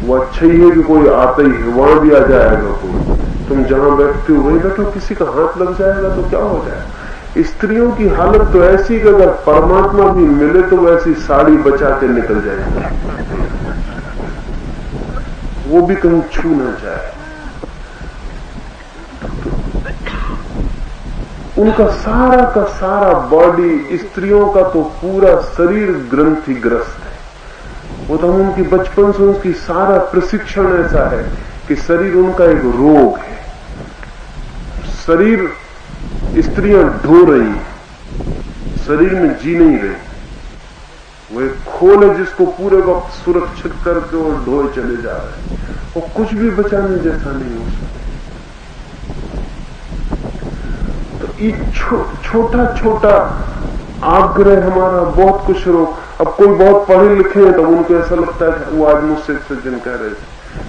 Speaker 1: वो अच्छा ही है कि कोई आता ही है, वहां भी आ जाएगा कोई। तुम जहां बैठते हो वही बैठो, किसी का हाथ लग जाएगा तो क्या हो जाएगा। स्त्रियों की हालत तो ऐसी कि अगर परमात्मा भी मिले तो वैसी साड़ी बचा के निकल जाएगी, वो भी कहीं छू न जाए। उनका सारा का सारा बॉडी, स्त्रियों का तो पूरा शरीर ग्रंथिग्रस्त है। वो तो उनकी बचपन से उनकी सारा प्रशिक्षण ऐसा है कि शरीर उनका एक रोग है। शरीर स्त्रियां ढो रही, शरीर में जी नहीं रही। वो एक खोल है जिसको पूरे वक्त सुरक्षित करके और ढोए चले जा रहे हैं, वो कुछ भी बचाने जैसा नहीं हो सकता। तो ये छोटा छोटा आग्रह हमारा बहुत कुछ रोक। अब कोई बहुत पढ़े लिखे हैं तो उनको ऐसा लगता है कि वो आज मुझसे एक सज्जन कह रहे थे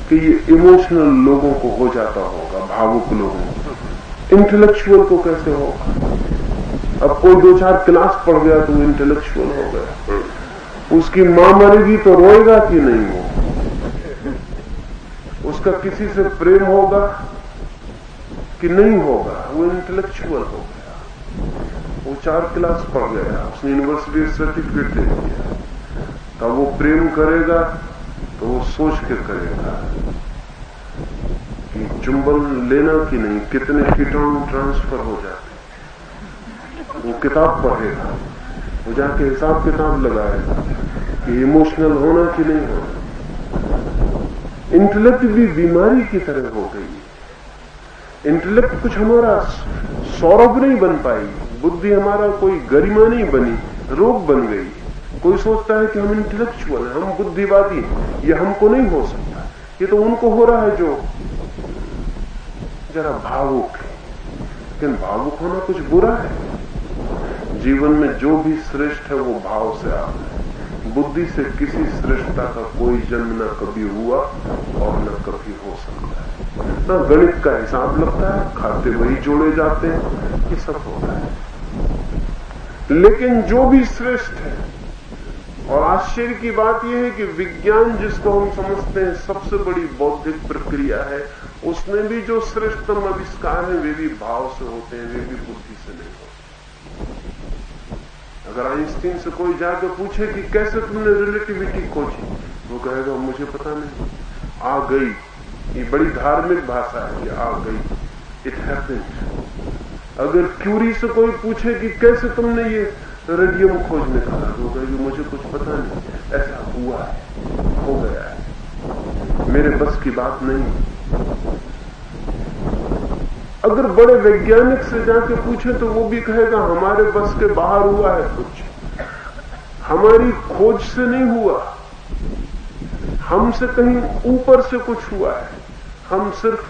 Speaker 1: कि ये इमोशनल लोगों को हो जाता होगा, भावुक लोगों को, इंटेलेक्चुअल को कैसे होगा। अब कोई 2-4 क्लास पढ़ गया तो वो इंटेलेक्चुअल हो गया, उसकी मां मरेगी तो रोएगा कि नहीं वो, उसका किसी से प्रेम होगा कि नहीं होगा, वो इंटेलेक्चुअल हो गया। वो 4 क्लास पढ़ गया, उसने यूनिवर्सिटी सर्टिफिकेट दे दिया, तब वो प्रेम करेगा तो वो सोच के करेगा कि चुंबन लेना कि नहीं, कितने कीटाणु ट्रांसफर हो जाते। वो किताब पढ़ेगा, वो जाके हिसाब किताब लगाएगा कि इमोशनल होना कि नहीं होना। इंटेलेक्ट भी बीमारी की तरह हो गई। इंटेलेक्ट कुछ हमारा सौरभ नहीं बन पाई, बुद्धि हमारा कोई गरिमा नहीं बनी, रोग बन गई। कोई सोचता है कि हम इंटेलेक्चुअल हैं, हम बुद्धिवादी हैं, ये हमको नहीं हो सकता। ये तो उनको हो रहा है जो जरा भावुक है। लेकिन भावुक होना कुछ बुरा है। जीवन में जो भी श्रेष्ठ है वो भाव से आता है। बुद्धि से किसी श्रेष्ठता का कोई जन्म न कभी हुआ और न कभी हो सकता है। न गणित का हिसाब लगता है, खाते वही जोड़े जाते हैं, ये सब होता है। लेकिन जो भी श्रेष्ठ है, और आश्चर्य की बात यह है कि विज्ञान जिसको हम समझते हैं सबसे बड़ी बौद्धिक प्रक्रिया है, उसमें भी जो श्रेष्ठतम आविष्कार है वे भी भाव से होते हैं, वे भी बुद्धि से नहीं होते। अगर आइंस्टीन से कोई जाकर पूछे कि कैसे तुमने रिलेटिविटी खोजी, वो कहेगा मुझे पता नहीं, आ गई। ये बड़ी धार्मिक भाषा है कि आ गई, इट हैपेंड। अगर क्यूरी से कोई पूछे कि कैसे तुमने ये रेडियम खोज निकाला, तो कहेगी मुझे कुछ पता नहीं, ऐसा हुआ है, हो गया है, मेरे बस की बात नहीं। अगर बड़े वैज्ञानिक से जाके पूछे तो वो भी कहेगा हमारे बस के बाहर हुआ है कुछ, हमारी खोज से नहीं हुआ, हमसे कहीं ऊपर से कुछ हुआ है, हम सिर्फ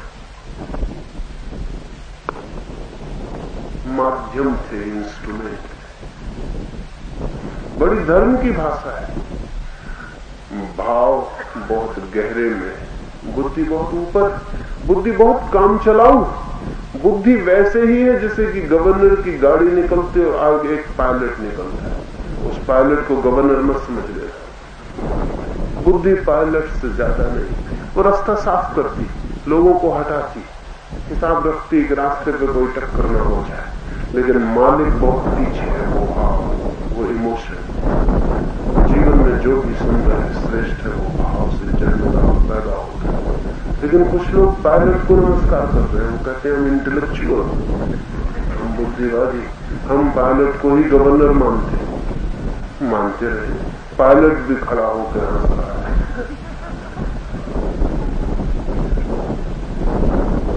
Speaker 1: माध्यम थे, इंस्ट्रूमेंट। बड़ी धर्म की भाषा है। भाव बहुत गहरे में, बुद्धि बहुत ऊपर। बुद्धि बहुत काम चलाऊ। बुद्धि वैसे ही है जैसे कि गवर्नर की गाड़ी निकलती है और आगे एक पायलट निकलता है, उस पायलट को गवर्नर मत समझ लेगा। बुद्धि पायलट से ज्यादा नहीं, वो रास्ता साफ करती, लोगों को हटाती, हिसाब रखती कि रास्ते पे कोई टक्कर ना हो जाए, लेकिन मालिक बहुत पीछे है। वो भाव, वो इमोशन, जीवन में जो भी सुंदर है, श्रेष्ठ है, वो भाव से जन्मदा पैदा होता है। लेकिन कुछ लोग पायलट को नमस्कार कर रहे हैं, वो कहते हैं हम इंटेलेक्चुअल, हम बुद्धिवादी, हम पायलट को ही गवर्नर मानते रहे। पायलट भी खड़ा होकर हंस रहा है।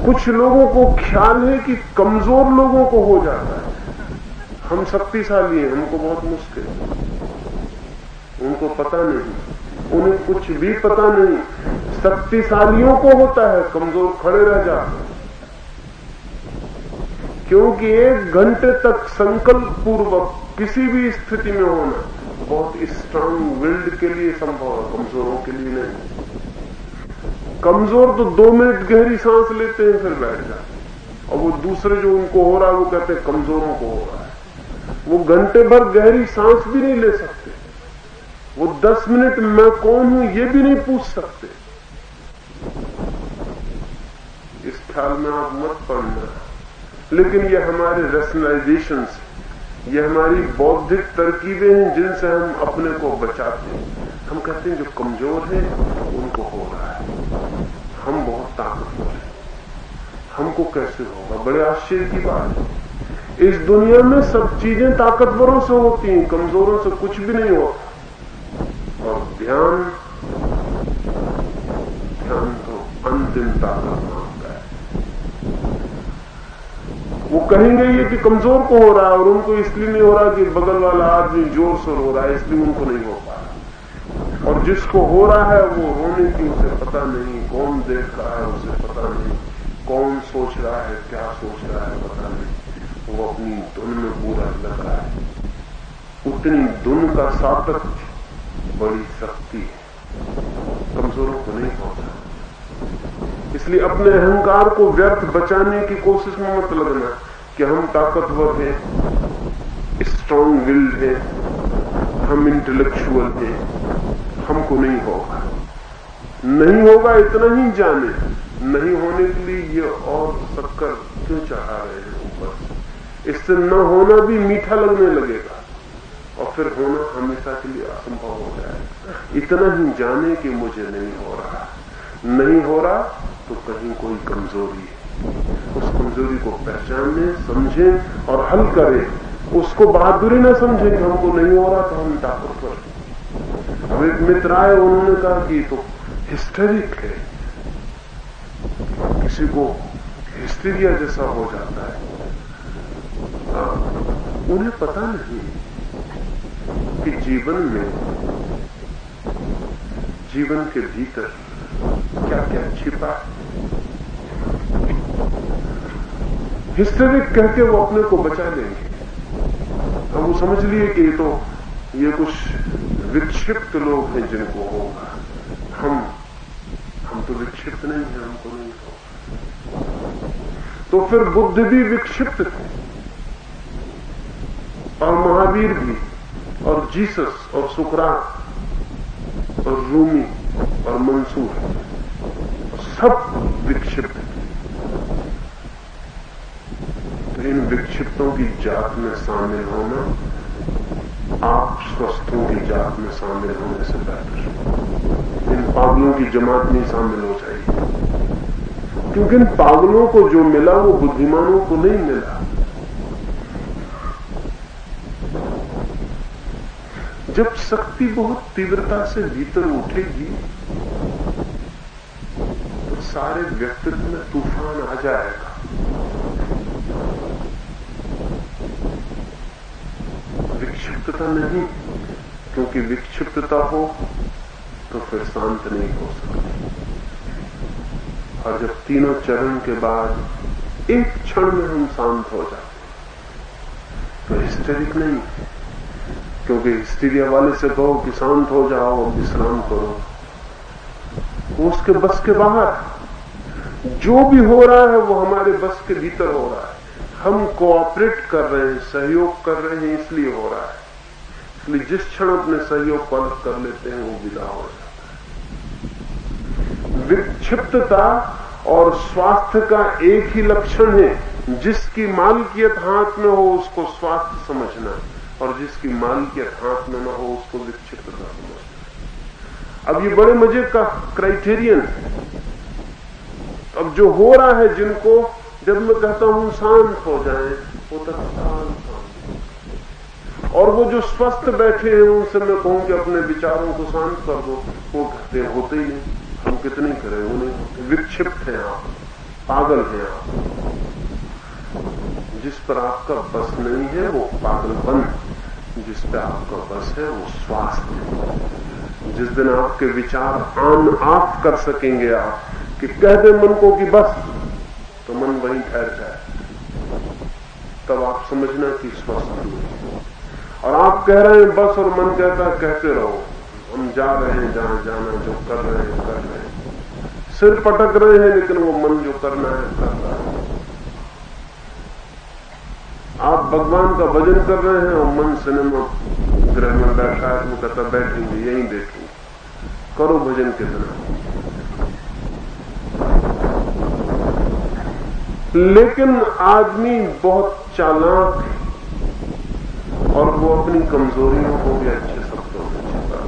Speaker 1: कुछ लोगों को ख्याल है कि कमजोर लोगों को हो जाता है, हम शक्तिशाली हैं, हमको बहुत मुश्किल। उनको पता नहीं, उन्हें कुछ भी पता नहीं। शक्तिशालियों को होता है, कमजोर खड़े रह जाते, क्योंकि 1 घंटे तक संकल्प पूर्वक किसी भी स्थिति में होना बहुत स्ट्रांग विल्ड के लिए संभव है, कमजोरों के लिए नहीं। कमजोर तो 2 मिनट गहरी सांस लेते हैं, फिर बैठ जाते, और वो दूसरे जो उनको हो रहा है वो कहते हैं कमजोरों को हो रहा है। वो घंटे भर गहरी सांस भी नहीं ले सकते, वो 10 मिनट मैं कौन हूं ये भी नहीं पूछ सकते। इस ख्याल में आप मत पड़ना, लेकिन ये हमारे रैशनलाइजेशन, ये हमारी बौद्धिक तरकीबें हैं जिनसे हम अपने को बचाते हैं। हम कहते हैं जो कमजोर है उनको हो रहा है, हम बहुत ताकतवर हैं, हमको कैसे होगा। बड़े आश्चर्य की बात है, इस दुनिया में सब चीजें ताकतवरों से होती हैं, कमजोरों से कुछ भी नहीं होता। और ध्यान तो अंतिम ताकत मांगता है। वो कहेंगे ये कि कमजोर को हो रहा है, और उनको इसलिए नहीं हो रहा कि बगल वाला आदमी जोर से रो रहा है, इसलिए उनको नहीं हो पा रहा। और जिसको हो रहा है वो रोने की उसे पता नहीं, कौन देख रहा है उसे पता नहीं, कौन सोच रहा है, क्या सोच रहा है पता नहीं, वो अपनी धुन में पूरा लग रहा है। उतनी धुन का सातत्य बड़ी शक्ति है, कमजोरों को नहीं होता। इसलिए अपने अहंकार को व्यर्थ बचाने की कोशिश में मत लगना कि हम ताकतवर हैं, स्ट्रॉन्ग विल्ड हैं, हम इंटेलेक्चुअल हैं, हमको नहीं होगा। नहीं होगा इतना ही जाने, नहीं होने के लिए ये और शक्कर क्यों चढ़ा रहे हैं ऊपर। इससे न होना भी मीठा लगने लगेगा और फिर होना हमेशा के लिए असंभव हो जाएगा। इतना ही जाने कि मुझे नहीं हो रहा, नहीं हो रहा तो कहीं कोई कमजोरी है, उस कमजोरी को पहचाने, समझें और हल करें। उसको बहादुरी न समझें कि हमको नहीं हो रहा तो हम ताकतवर। अब एक मित्र आए, उन्होंने कहा कि तो हिस्टेरिक है, किसी को हिस्टीरिया जैसा हो जाता है। उन्हें पता नहीं कि जीवन में, जीवन के भीतर क्या क्या छिपा है। हिस्टेरिक कह के वो अपने को बचा लेंगे। अब वो समझ लिए कि ये कुछ विक्षिप्त लोग हैं जिनको होगा, हम तो विक्षिप्त नहीं है, हमको नहीं होगा। तो फिर बुद्ध भी विक्षिप्त थे, और महावीर भी, और जीसस और सुकरात और रूमी और मंसूर, सब विक्षिप्त थे। तो इन विक्षिप्तों की जात में शामिल होना आप स्वस्थों की जात में शामिल होने से बेहतर। इन पागलों की जमात में शामिल हो जाइए, क्योंकि इन पागलों को जो मिला वो बुद्धिमानों को नहीं मिला। जब शक्ति बहुत तीव्रता से भीतर उठेगी तो सारे व्यक्तित्व में तूफान आ जाएगा। विक्षिप्तता नहीं, क्योंकि विक्षिप्तता हो तो फिर शांत नहीं हो सकती। और जब तीनों चरण के बाद एक क्षण में हम शांत हो जाते तो हिस्टेरिक नहीं, क्योंकि हिस्टीरिया वाले से कहो कि शांत हो जाओ और विश्राम करो, वो उसके बस के बाहर। जो भी हो रहा है वो हमारे बस के भीतर हो रहा है। हम कोऑपरेट कर रहे हैं, सहयोग कर रहे हैं, इसलिए हो रहा है। इसलिए जिस क्षण अपने सहयोग को कर लेते हैं वो विदा हो जाता है। विक्षिप्तता और स्वास्थ्य का एक ही लक्षण है, जिसकी मालकियत हाथ में हो उसको स्वास्थ्य समझना, और जिसकी मालकियत हाथ में न हो उसको विक्षिप्तता समझना। अब ये बड़े मजे का क्राइटेरियन है। अब जो हो रहा है, जिनको जब मैं कहता हूं शांत हो जाएं, वो तत्काल शांत। और वो जो स्वस्थ बैठे हैं उनसे मैं कहूं कि अपने विचारों को शांत कर दो, वो कहते होते ही नहीं। हम कितने करें, उन्हें विक्षिप्त हैं आप, पागल हैं आप। जिस पर आपका बस नहीं है वो पागलपन, जिस पर आपका बस है वो स्वास्थ्य। जिस दिन आपके विचार ऑन ऑफ कर सकेंगे आप, कि कह दे मन को कि बस, तो मन वहीं ठहर जाए, तब आप समझना कि स्वस्थ हुए। और आप कह रहे हैं बस, और मन कहता है कहते रहो, हम जा रहे हैं जहां जाना, जो कर रहे हैं कर रहे हैं, सिर पटक रहे हैं, लेकिन वो मन जो करना है कर रहा है। आप भगवान का भजन कर रहे हैं और मन सिनेमा गृह में बैठा है, वो कहता बैठेंगे यहीं देखेंगे, करो भजन कितना। लेकिन आदमी बहुत चालाक है और वो अपनी कमजोरियों को भी अच्छे शब्दों में छिपा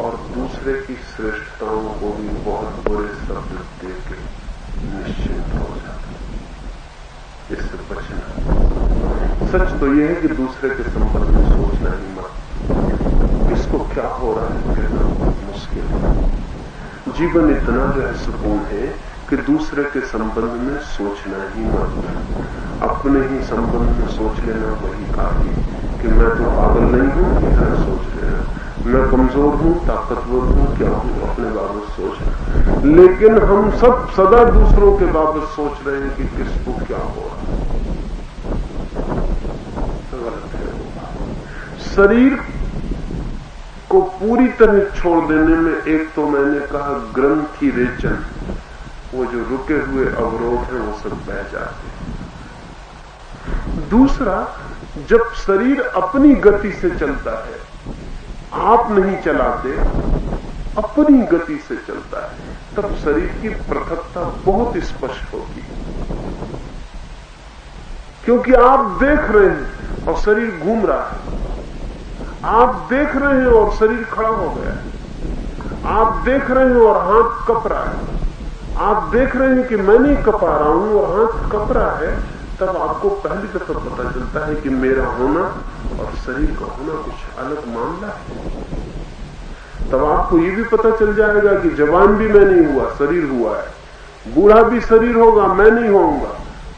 Speaker 1: और दूसरे की श्रेष्ठताओं को भी बहुत बुरे शब्द देकर निश्चित हो जाता। इससे बचना। सच तो यह है कि दूसरे के संबंध में सोचना ही मत। इसको क्या हो रहा है कहना बहुत मुश्किल है। जीवन इतना रहस्यपूर्ण है कि दूसरे के संबंध में सोचना ही मत। अपने ही संबंध में सोच लेना वही काफी, कि मैं तो पागल नहीं हूं, इतना सोच लेना। मैं कमजोर हूं, ताकतवर हूं, क्या हूं, अपने बाबत सोचना। लेकिन हम सब सदा दूसरों के बाबत सोच रहे हैं कि किसको क्या हो रहा है। गलत है। शरीर को पूरी तरह छोड़ देने में एक तो मैंने कहा ग्रंथि रेचन, वो जो रुके हुए अवरोध हैं वो सब बह जाते हैं। दूसरा, जब शरीर अपनी गति से चलता है, आप नहीं चलाते, अपनी गति से चलता है, तब शरीर की पृथकता बहुत स्पष्ट होगी। क्योंकि आप देख रहे हैं और शरीर घूम रहा है, आप देख रहे हैं और शरीर खड़ा हो गया है, आप देख रहे हैं और हाथ कप रहा है, आप देख रहे हैं कि मैं नहीं कपा रहा हूं और हाथ कप रहा है, तब आपको पहली दफा पता चलता है कि मेरा होना और शरीर का होना कुछ अलग मामला है। तब आपको ये भी पता चल जाएगा कि जवान भी मैं नहीं हुआ, शरीर हुआ है, बूढ़ा भी शरीर होगा, मैं नहीं होऊंगा।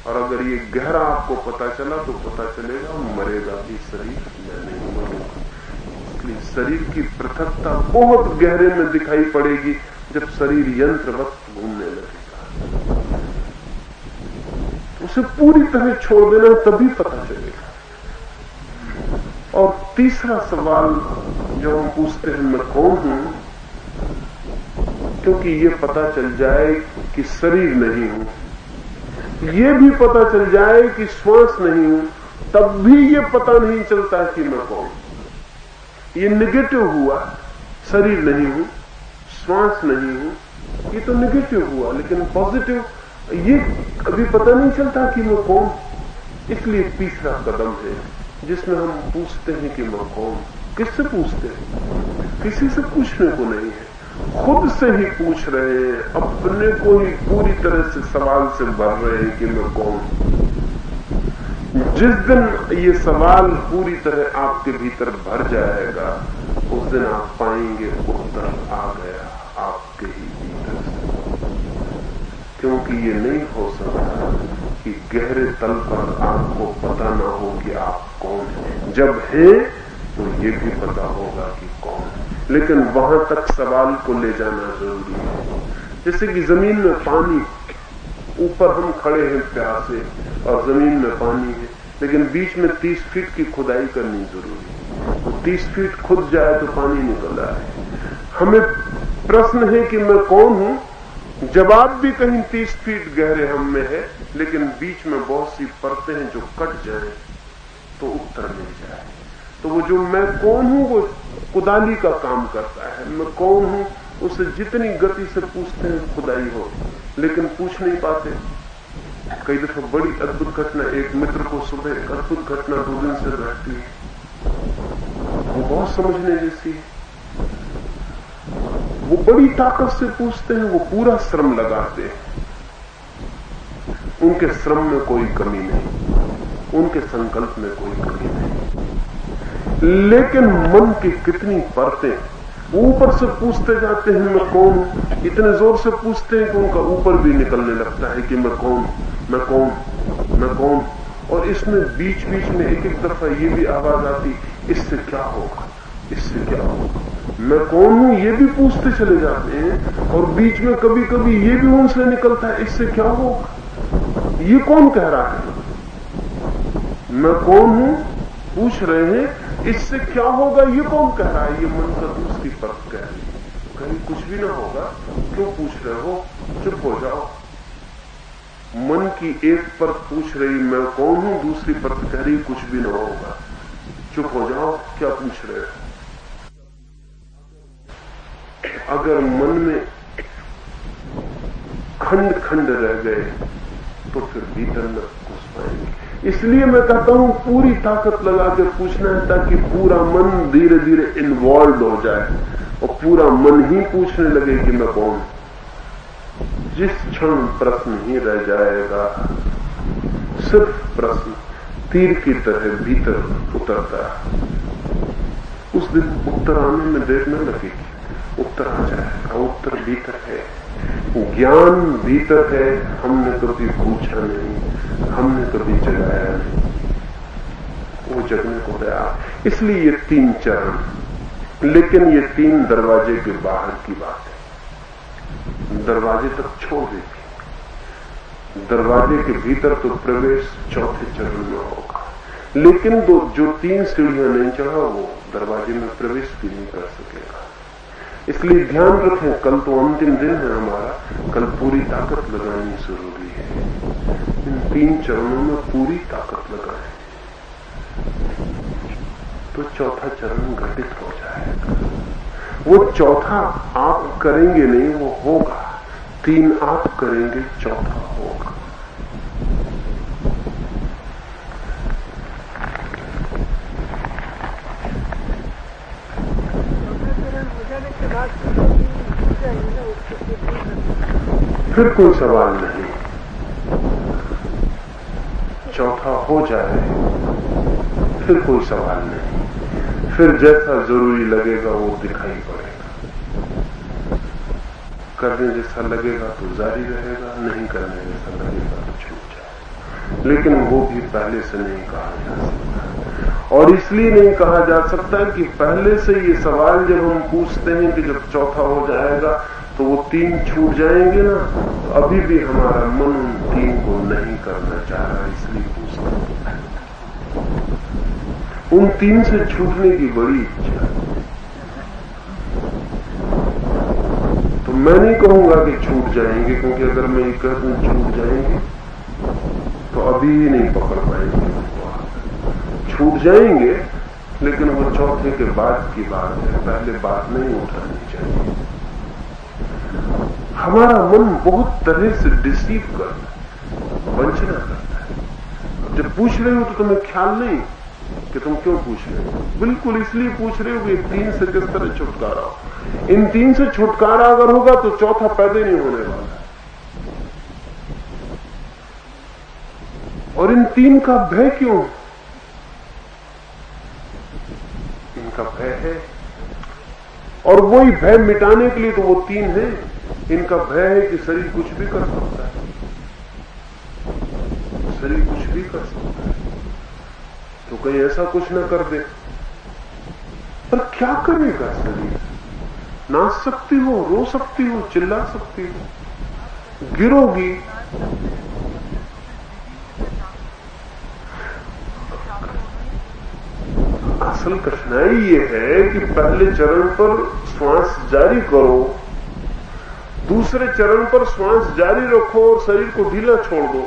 Speaker 1: और अगर ये गहरा आपको पता चला तो पता चलेगा मरेगा भी शरीर, मैं नहीं मरूंगा। इसलिए शरीर की पृथकता बहुत गहरे में दिखाई पड़ेगी जब शरीर यंत्रवत घूमने लगेगा। उसे पूरी तरह छोड़ देना, तभी पता चलेगा। और तीसरा सवाल जो हम पूछते हैं, मैं कौन हूं, क्योंकि ये पता चल जाए कि शरीर नहीं हूं, ये भी पता चल जाए कि श्वास नहीं हूं, तब भी ये पता नहीं चलता कि मैं कौन। ये नेगेटिव हुआ, शरीर नहीं हूं, श्वास नहीं हूं, ये तो नेगेटिव हुआ। लेकिन पॉजिटिव, ये अभी पता नहीं चलता कि मैं कौन। इसलिए तीसरा कदम है जिसमें हम पूछते हैं कि मैं कौन। किससे पूछते हैं? किसी से पूछने को नहीं है, खुद से ही पूछ रहे हैं, अपने को ही पूरी तरह से सवाल से भर रहे हैं कि मैं कौन। जिस दिन ये सवाल पूरी तरह आपके भीतर भर जाएगा, उस दिन आप पाएंगे उत्तर आ गया आपके ही भीतर से। क्योंकि ये नहीं हो सकता कि गहरे तल पर आपको पता ना हो कि आप कौन हैं। जब है तो ये भी पता होगा कि कौन है, लेकिन वहां तक सवाल को ले जाना जरूरी है। जैसे कि जमीन में पानी, ऊपर हम खड़े हैं प्यासे और जमीन में पानी है, लेकिन बीच में 30 फीट की खुदाई करनी जरूरी है। तो 30 फीट खुद जाए तो पानी निकल रहा है। हमें प्रश्न है कि मैं कौन हूं, जवाब भी कहीं 30 फीट गहरे हम में है, लेकिन बीच में बहुत सी परतें हैं जो कट जाए तो उत्तर मिल जाए। तो वो जो मैं कौन हूं वो कुदाली का काम करता है। मैं कौन हूं उसे जितनी गति से पूछते हैं खुदाई हो, लेकिन पूछ नहीं पाते। कई दफा बड़ी अद्भुत घटना, एक मित्र को सुबह एक अद्भुत घटना 2 दिन से घटती है, वो बहुत समझने जैसी है। वो बड़ी ताकत से पूछते हैं, वो पूरा श्रम लगाते हैं, उनके श्रम में कोई कमी नहीं, उनके संकल्प में कोई कमी नहीं, लेकिन मन की कितनी परतें, वो ऊपर से पूछते जाते हैं मैं कौन, इतने जोर से पूछते हैं कि उनका ऊपर भी निकलने लगता है कि मैं कौन, मैं कौन, मैं कौन। और इसमें बीच बीच में एक एक दफा ये भी आवाज आती, इससे क्या होगा, इससे क्या होगा, मैं कौन हूं, ये भी पूछते चले जाते हैं। और बीच में कभी कभी ये भी उनसे निकलता है, इससे क्या होगा, ये कौन कह रहा है, मैं कौन हूं पूछ रहे हैं, इससे क्या होगा ये कौन कह रहा है। ये मन का दूसरी परत कह रही है, कहीं कुछ भी ना होगा, क्यों पूछ रहे हो, चुप हो जाओ। मन की एक परत पूछ रही मैं कौन हूं, दूसरी परत कह रही कुछ भी ना होगा, चुप हो जाओ, क्या पूछ रहे हो। अगर मन में खंड खंड रह गए तो फिर भीतर न घुस पाएंगे। इसलिए मैं कहता हूं पूरी ताकत लगा के पूछना है, ताकि पूरा मन धीरे धीरे इन्वॉल्व हो जाए और पूरा मन ही पूछने लगे कि मैं कौन। जिस क्षण प्रश्न ही रह जाएगा, सिर्फ प्रश्न तीर की तरह भीतर उतरता है, उस दिन उत्तर आने में देर न लगेगी, उत्तर आ जाएगा। उत्तर भीतर है, ज्ञान भीतर है, हमने कभी पूछा नहीं, हमने कभी जगाया नहीं, वो जगने को तैयार। इसलिए ये 3 चरण, लेकिन ये 3 दरवाजे के बाहर की बात है, दरवाजे तक छोड़ देती, दरवाजे के भीतर तो प्रवेश 4थे चरण में होगा। लेकिन जो 3 सीढ़ियां नहीं चढ़ा वो दरवाजे में प्रवेश भी नहीं कर सकेगा। इसलिए ध्यान रखें, कल तो अंतिम दिन है हमारा, कल पूरी ताकत लगानी जरूरी है। इन 3 चरणों में पूरी ताकत लगाएं तो 4था चरण घटित हो जाएगा। वो 4था आप करेंगे नहीं, वो होगा। 3 आप करेंगे, 4था होगा। फिर कोई सवाल नहीं, 4था हो जाए फिर कोई सवाल नहीं, फिर जैसा जरूरी लगेगा वो दिखाई पड़ेगा। करने जैसा लगेगा तो जारी रहेगा, नहीं करने जैसा लगेगा तो छूट जाए। लेकिन वो भी पहले से नहीं कहा जा सकता, और इसलिए नहीं कहा जा सकता कि पहले से ये सवाल जब हम पूछते हैं कि जब 4था हो जाएगा तो वो 3 छूट जाएंगे ना, तो अभी भी हमारा मन उन 3 को नहीं करना चाह रहा, इसलिए पूछता है। उन 3 से छूटने की बड़ी इच्छा। तो मैं नहीं कहूंगा कि छूट जाएंगे, क्योंकि अगर मैं ये कह दूं छूट जाएंगे तो अभी ही नहीं पकड़ पाएंगे उनको। छूट जाएंगे, लेकिन वो 4थे के बाद की बात है, पहले बात नहीं उठानी चाहिए। हमारा मन बहुत तरह से डिसीव करता है, वंचना करता है। जब पूछ रहे हो तो तुम्हें ख्याल नहीं कि तुम क्यों पूछ रहे हो, बिल्कुल इसलिए पूछ रहे हो कि 3 से किस तरह छुटकारा हो। इन 3 से छुटकारा अगर होगा तो 4था पैदा नहीं होने वाला। और इन 3 का भय क्यों? इनका भय है, और वही भय मिटाने के लिए तो वो 3 है। इनका भय है कि शरीर कुछ भी कर सकता है, शरीर कुछ भी कर सकता है, तो कहीं ऐसा कुछ ना कर दे। पर क्या करेगा शरीर? नाच सकती हो, रो सकती हो, चिल्ला सकती हो, गिरोगी। असल कठिनाई ये है कि पहले चरण पर श्वास जारी करो, दूसरे चरण पर श्वास जारी रखो और शरीर को ढीला छोड़ दो।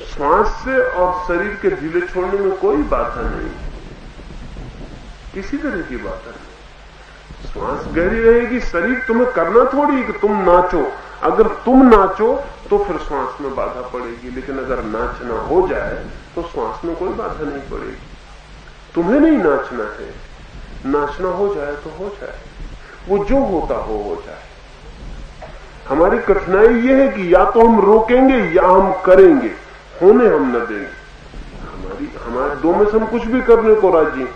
Speaker 1: श्वास से और शरीर के ढीले छोड़ने में कोई बाधा नहीं, किसी तरह की बाधा नहीं। श्वास गहरी रहेगी, शरीर तुम्हें करना थोड़ी कि तुम नाचो। अगर तुम नाचो तो फिर श्वास में बाधा पड़ेगी, लेकिन अगर नाचना हो जाए तो श्वास में कोई बाधा नहीं पड़ेगी। तुम्हें नहीं नाचना है, नाचना हो जाए तो हो जाए, वो जो होता हो जाए। हमारी कठिनाई ये है कि या तो हम रोकेंगे या हम करेंगे, होने हम न देंगे। हमारे दो में से हम कुछ भी करने को राजी,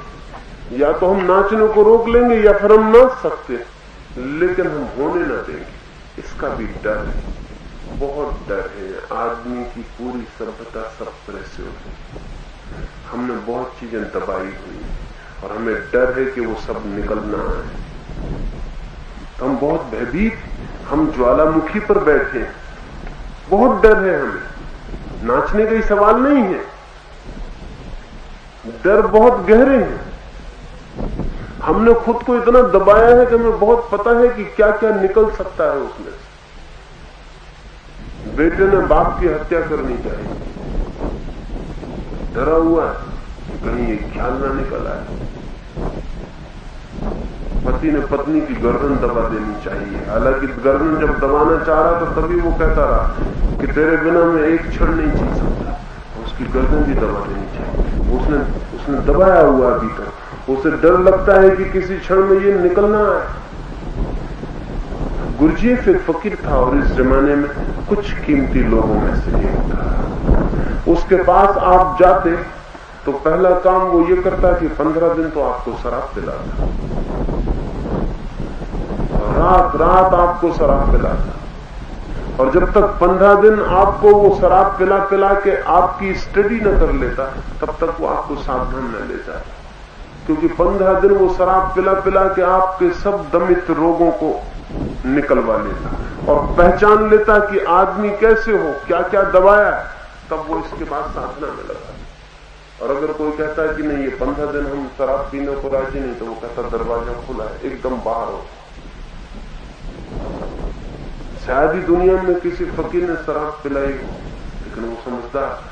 Speaker 1: या तो हम नाचने को रोक लेंगे या फिर हम नाच सकते, लेकिन हम होने न देंगे। इसका भी डर है, बहुत डर है। आदमी की पूरी सभ्यता सब प्रेसिव है। हमने बहुत चीजें दबाई हुई और हमें डर है कि वो सब निकलना है। तो हम बहुत भयभीत, हम ज्वालामुखी पर बैठे हैं, बहुत डर है हमें। नाचने का ही सवाल नहीं है, डर बहुत गहरे हैं। हमने खुद को इतना दबाया है कि हमें बहुत पता है कि क्या क्या निकल सकता है उसमें से। बेटे ने बाप की हत्या करनी चाहिए, डरा हुआ है कहीं ये ख्याल ना निकल आए। पति ने पत्नी की गर्दन दबा देनी चाहिए, हालांकि गर्दन जब दबाना चाह रहा तो तभी वो कहता रहा कि तेरे बिना मैं एक क्षण नहीं जी सकता। उसकी गर्दन भी दबा देनी चाहिए। उसने दबाया हुआ भीतर, उसे डर लगता है कि किसी क्षण में ये निकलना है। गुरजीएफ एक फकीर था और इस जमाने में कुछ कीमती लोगों में से एक था। उसके पास आप जाते तो पहला काम वो ये करता कि 15 दिन तो आपको शराब पिलाता, रात रात आपको शराब पिलाता, और जब तक 15 दिन आपको वो शराब पिला पिला के आपकी स्टडी न कर लेता तब तक वो आपको सावधान न ले जाता। क्योंकि 15 दिन वो शराब पिला पिला के आपके सब दमित रोगों को निकलवा लेता और पहचान लेता कि आदमी कैसे हो, क्या क्या दबाया है, तब वो इसके बाद साधना में लगा। और अगर कोई कहता है कि नहीं ये 15 दिन हम शराब पीने को राजी नहीं, तो वो कहता दरवाजा खुला है, एकदम बाहर हो। शायद ही दुनिया में किसी फकीर ने शराब पिलाई हो, लेकिन वो समझदार,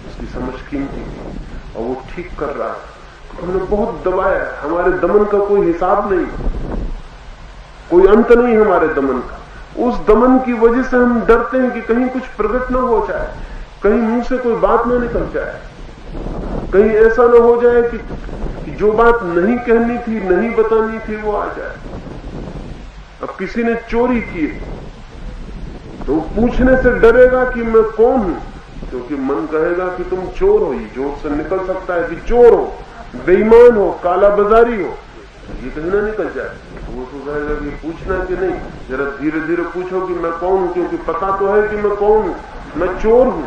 Speaker 1: उसकी समझ कीमती थी और वो ठीक कर रहा है। हमने बहुत दबाया, हमारे दमन का कोई हिसाब नहीं, कोई अंत नहीं हमारे दमन का। उस दमन की वजह से हम डरते हैं कि कहीं कुछ प्रकट न हो जाए, कहीं मुंह से कोई बात न निकल जाए, कहीं ऐसा न हो जाए कि जो बात नहीं कहनी थी, नहीं बतानी थी, वो आ जाए। अब किसी ने चोरी की तो पूछने से डरेगा कि मैं कौन हूं, क्योंकि मन कहेगा कि तुम चोर हो। ये जोर से निकल सकता है कि चोर हो, बेईमान हो, काला बाजारी हो, ये कहीं ना निकल जाए। वो तो कहेगा कि पूछना कि नहीं, जरा धीरे धीरे पूछो कि मैं कौन हूं, क्योंकि पता तो है कि मैं कौन हूं, मैं चोर हूं।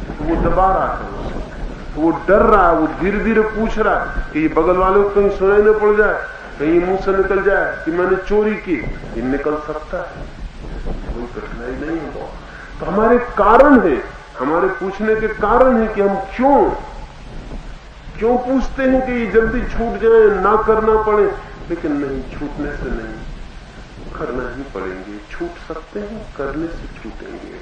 Speaker 1: तो वो दबा रहा है, तो वो डर रहा है, वो धीरे धीरे पूछ रहा है कि ये बगल वाले को कहीं सुनाई न पड़ जाए, कहीं मुंह से निकल जाए कि मैंने चोरी की। ये निकल सकता है, कोई कठिनाई नहीं है। तो हमारे कारण है, हमारे पूछने के कारण है कि हम क्यों पूछते हैं कि ये जल्दी छूट जाए, ना करना पड़े। लेकिन नहीं, छूटने से नहीं, करना ही पड़ेंगे। छूट सकते हैं, करने से छूटेंगे।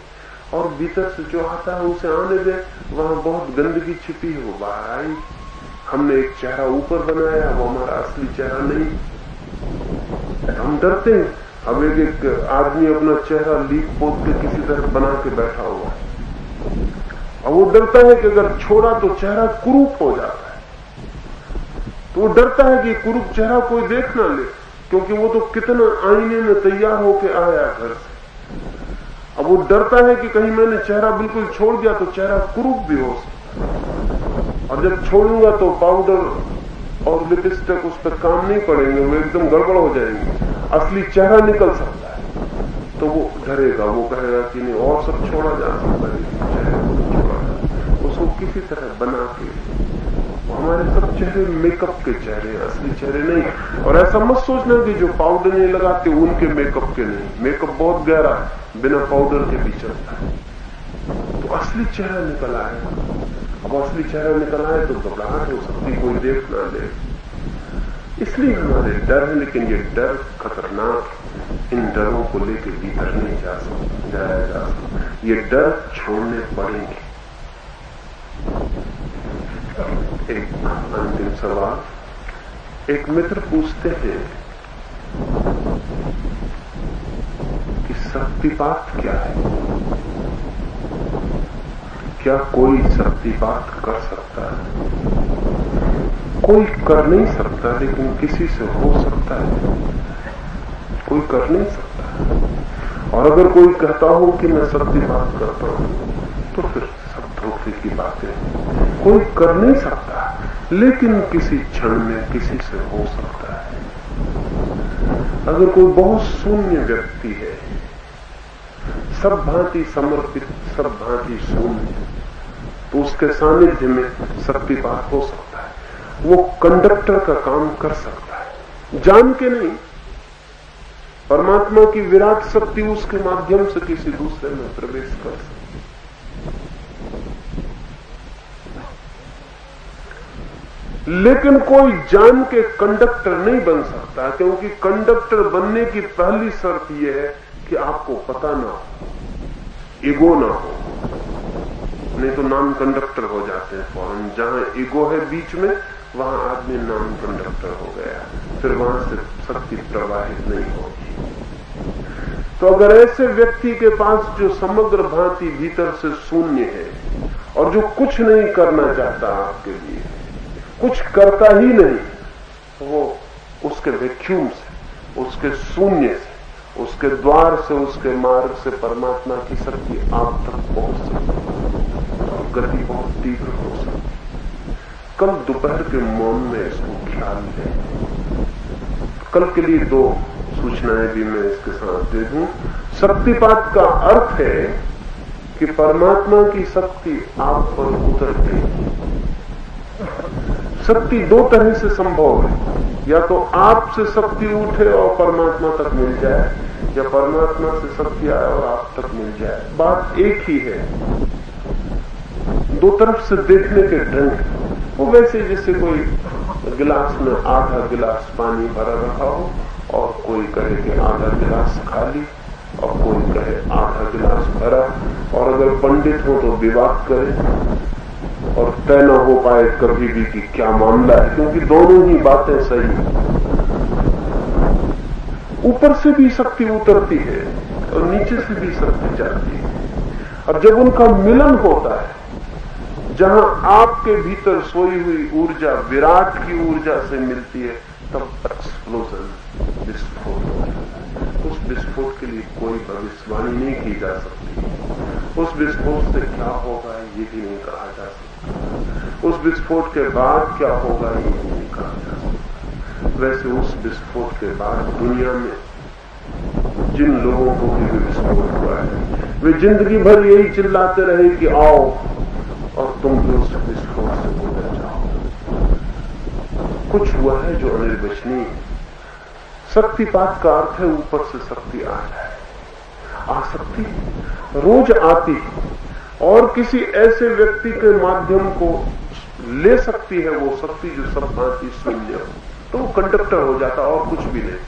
Speaker 1: और भीतर से जो आता है उसे आने दे। वहां बहुत गंदगी छिपी है, वो बाहर आई। हमने एक चेहरा ऊपर बनाया, वो हमारा असली चेहरा नहीं। हम डरते हैं। अब एक आदमी अपना चेहरा लीक पोत के किसी तरह बना के बैठा हुआ है, और वो डरता है कि अगर छोड़ा तो चेहरा कुरूप हो जाता है। तो वो डरता है कि कुरूप चेहरा कोई देख ना ले, क्योंकि वो तो कितना आईने में तैयार होके आया घर से। अब वो डरता है कि कहीं मैंने चेहरा बिल्कुल छोड़ दिया तो चेहरा कुरूप भी हो सकता है, और जब छोड़ूंगा तो पाउडर और लिपस्टिक उस पर काम नहीं पड़ेंगे, वो एकदम गड़बड़ हो जाएंगे, असली चेहरा निकल सकता है। तो वो डरेगा, वो कहेगा कि नहीं, और सब छोड़ा जा सकता है, चेहरे को छोड़ा जा, उसको किसी तरह बना के। हमारे सब चेहरे मेकअप के चेहरे, असली चेहरे नहीं। और ऐसा मत सोचना कि जो पाउडर नहीं लगाते उनके मेकअप के नहीं। मेकअप बहुत गहरा है, बिना पाउडर के भी चलता है। तो असली चेहरा निकल आएगा। अब असली चेहरा निकल आए तो घबराहट हो सकती, कोई देख ना ले, इसलिए हमारे डर है। लेकिन ये डर खतरनाक, इन डरों को लेकर भीतर नहीं जाया जा सकता। ये डर छोड़ने पड़ेंगे। एक अंतिम सवाल। एक मित्र पूछते हैं कि शक्तिपात क्या है। क्या कोई शक्तिपात कर सकता है? कोई कर नहीं सकता, लेकिन किसी से हो सकता है। कोई कर नहीं सकता। और अगर कोई कहता हो कि मैं शक्तिपात करता हूं, तो फिर सब धोखे की बातें। कोई कर नहीं सकता, लेकिन किसी क्षण में किसी से हो सकता है। अगर कोई बहुत शून्य व्यक्ति है, सब भांति समर्पित, सब भांति शून्य, तो उसके सानिध्य में शक्तिपात हो सकता है। वो कंडक्टर का काम कर सकता है, जान के नहीं। परमात्मा की विराट शक्ति उसके माध्यम से किसी दूसरे में प्रवेश कर सकती। लेकिन कोई जान के कंडक्टर नहीं बन सकता, क्योंकि कंडक्टर बनने की पहली शर्त यह है कि आपको पता ना हो, ईगो ना हो। नहीं तो नाम कंडक्टर हो जाते हैं फौरन। जहां ईगो है बीच में, वहां आदमी नाम कंडक्टर हो गया, फिर वहां से शक्ति प्रवाहित नहीं होगी। तो अगर ऐसे व्यक्ति के पास जो समग्र भांति भीतर से शून्य है और जो कुछ नहीं करना चाहता आपके लिए, कुछ करता ही नहीं, वो उसके वैक्यूम से, उसके शून्य से, उसके द्वार से, उसके मार्ग से परमात्मा की शक्ति आप तक पहुंच सकती और गति बहुत तीव्र हो सकती। कल दोपहर के मौन में इसको ख्याल लें। कल के लिए दो सूचनाएं भी मैं इसके साथ दे दूं। शक्तिपात का अर्थ है कि परमात्मा की शक्ति आप पर उतर गई। शक्ति दो तरह से संभव है, या तो आपसे शक्ति उठे और परमात्मा तक मिल जाए, या परमात्मा से शक्ति आए और आप तक मिल जाए। बात एक ही है, दो तरफ से देखने के ढंग। वो वैसे जैसे कोई गिलास में आधा गिलास पानी भरा रखा हो और कोई कहे कि आधा गिलास खाली और कोई कहे आधा गिलास भरा, और अगर पंडित हो तो विवाद करे और तय न हो पाए कभी भी कि क्या मामला है, क्योंकि दोनों ही बातें सही। ऊपर से भी शक्ति उतरती है और नीचे से भी शक्ति जाती है, और जब उनका मिलन होता है, जहां आपके भीतर सोई हुई ऊर्जा विराट की ऊर्जा से मिलती है, तब एक्सप्लोजन, विस्फोट होता है। उस विस्फोट के लिए कोई भविष्यवाणी नहीं की जा सकती। उस विस्फोट से क्या होगा ये भी नहीं कहा जा सकता। उस विस्फोट के बाद क्या होगा ये भी नहीं कहा जा सकता। वैसे उस विस्फोट के बाद दुनिया में जिन लोगों को भी विस्फोट हुआ है, वे जिंदगी भर यही चिल्लाते रहे कि आओ और तुम भी उस विस्फोट से गुजर जाओ। कुछ हुआ है जो अनिर्वचनीय है। शक्तिपात का अर्थ है ऊपर से शक्ति आ जाए। आसक्ति रोज आती और किसी ऐसे व्यक्ति के माध्यम को ले सकती है वो शक्ति जो सब भांति शून्य हो, तो वो कंडक्टर हो जाता और कुछ भी नहीं।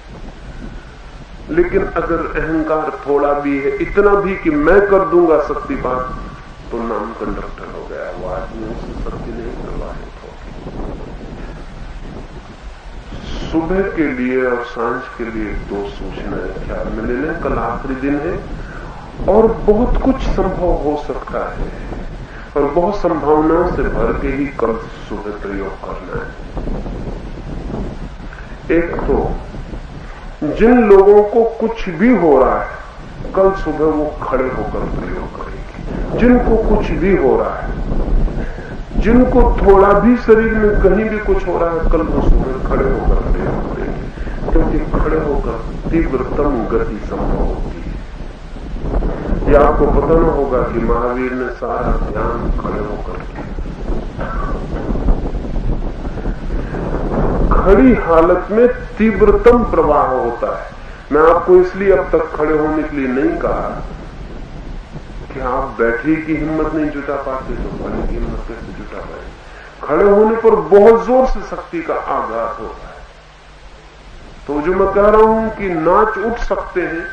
Speaker 1: लेकिन अगर अहंकार थोड़ा भी है, इतना भी कि मैं कर दूंगा शक्तिपात, तो नाम कंडक्टर हो गया, वो आदमी उससे शक्ति नहीं प्रवाहित होगी। सुबह के लिए और सांझ के लिए दो सूचनाएं ख्याल में ले लें। कल आखिरी दिन है और बहुत कुछ संभव हो सकता है, और बहुत संभावनाओं से भर के ही कल सुबह प्रयोग करना है। एक तो जिन लोगों को कुछ भी हो रहा है, कल सुबह वो खड़े होकर प्रयोग करेंगे। जिनको कुछ भी हो रहा है, जिनको थोड़ा भी शरीर में कहीं भी कुछ हो रहा है, कल वो सुबह खड़े होकर प्रयोग करेंगे, क्योंकि खड़े होकर तीव्रतम गति संभव होती है। यह आपको पता न होगा कि महावीर ने सारा ध्यान खड़े होकर किया। खड़ी हालत में तीव्रतम प्रवाह होता है। मैं आपको इसलिए अब तक खड़े होने के लिए नहीं कहा कि आप बैठे की हिम्मत नहीं जुटा पाते, तो खड़े की हिम्मत कैसे जुटा पाएंगे। खड़े होने पर बहुत जोर से शक्ति का आघात होता है। तो जो मैं कह रहा हूं कि नाच उठ सकते हैं,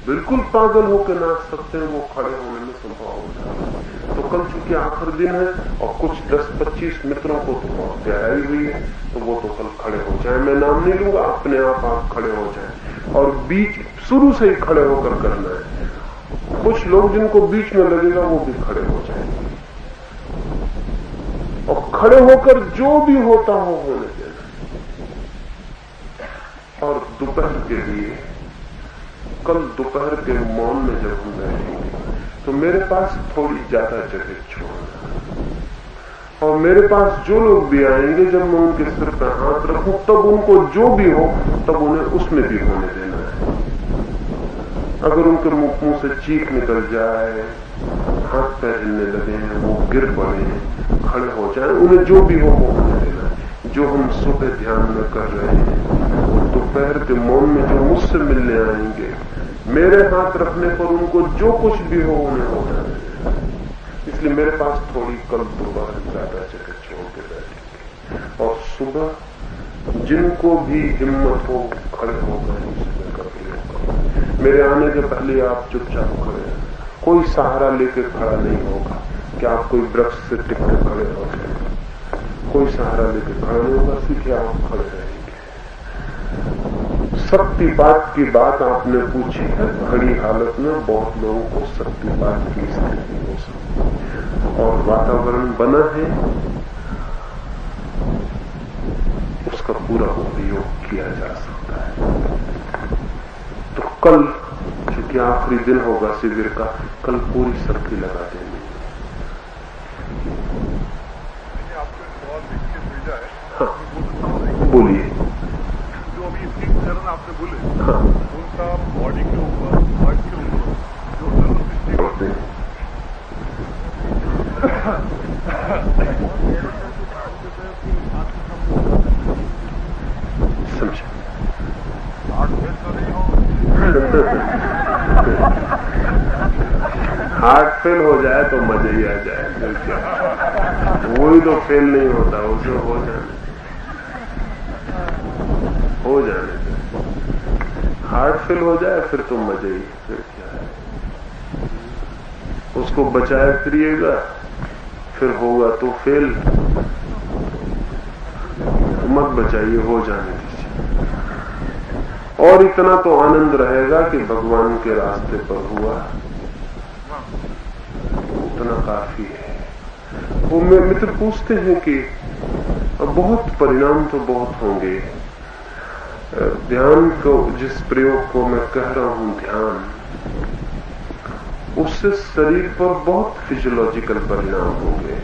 Speaker 1: बिल्कुल पागल होकर नाच सकते हैं, वो खड़े होने में संभव हो जाता है। तो कल चूंकि आखिर दिन है और कुछ 10-25 मित्रों को तो बहुत गहराई हुई है, तो वो तो कल खड़े हो जाए। मैं नाम नहीं लूंगा, अपने आप खड़े हो जाए। और बीच शुरू से ही खड़े होकर करना है। कुछ लोग जिनको बीच में लगेगा वो भी खड़े हो जाएंगे और खड़े होकर जो भी होता हो होने देना। और दोपहर के लिए, कल दोपहर के मौन में जब हम रहेंगे तो मेरे पास थोड़ी ज्यादा जगह छोड़ना, और मेरे पास जो लोग भी आएंगे जब मैं उनके सिर पर हाथ रखूं तब उनको जो भी हो तब उन्हें उसमें भी होने देना है। अगर उनके मुंह से चीख निकल जाए, हाथ पैर हिलने लगे हैं, वो गिर पड़े, खड़े हो जाए, उन्हें जो भी हो वो होने देना है। जो हम सुबह ध्यान में कर रहे हैं वो दोपहर के मौन में जो मुझसे मिलने आएंगे, मेरे हाथ रखने पर उनको जो कुछ भी हो उन्हें होना है। इसलिए मेरे पास थोड़ी कल दोपहर ज्यादा जगह छोड़ के बैठेंगे और सुबह जिनको भी हिम्मत हो खड़े हो गए उसमें कर प्रयोग। मेरे आने के पहले आप चुपचाप खड़े हैं, कोई सहारा लेके खड़ा नहीं होगा कि आप कोई वृक्ष से टिक के खड़े हो गए, कोई सहारा लेके खड़ा नहीं होगा, सीधे आप खड़े रहेंगे। शक्तिपात की बात आपने पूछी है, खड़ी हालत में बहुत लोगों को शक्तिपात की स्थिति हो सकती है और वातावरण बना है, उसका पूरा उपयोग किया जा सकता है। तो कल क्योंकि आखिरी दिन होगा शिविर का, कल पूरी शक्ति लगा देंगे। हाँ बोलिए।
Speaker 2: जो अभी 3 चरण आपने बोले,
Speaker 1: हाँ
Speaker 2: उनका बॉडी के ऊपर, हार्ट के ऊपर जो दृष्टि होते हैं,
Speaker 1: समझे?
Speaker 2: हार्ट फेल तो नहीं हो?
Speaker 1: हार्ट फेल हो जाए तो मजा ही आ जाए, वही तो फेल नहीं होता, उसे हो जाने दे। हार्ट फेल हो जाए फिर तो मजा ही, फिर क्या है, उसको बचाए फिरिएगा, फिर होगा तो फेल, मत बचाइए, हो जाने दीजिए। और इतना तो आनंद रहेगा कि भगवान के रास्ते पर हुआ, उतना काफी है। वो मित्र पूछते हैं कि बहुत परिणाम तो बहुत होंगे, ध्यान को, जिस प्रयोग को मैं कह रहा हूं ध्यान, उससे शरीर पर बहुत फिजियोलॉजिकल परिणाम होंगे।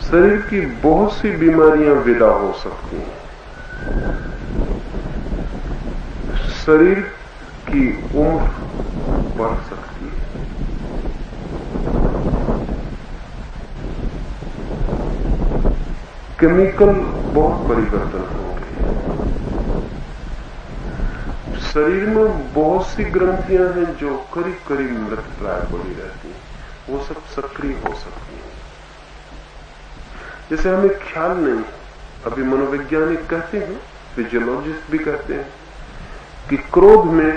Speaker 1: शरीर की बहुत सी बीमारियां विदा हो सकती हैं, शरीर की उम्र बढ़ सकती है, केमिकल बहुत परिवर्तन होंगे, शरीर में बहुत सी ग्रंथियां हैं जो करीब करीब मृतप्राय पड़ी रहती हैं, वो सब सक्रिय हो सकती हैं। जैसे हमें ख्याल नहीं, अभी मनोवैज्ञानिक कहते हैं, फिजियोलॉजिस्ट भी कहते हैं कि क्रोध में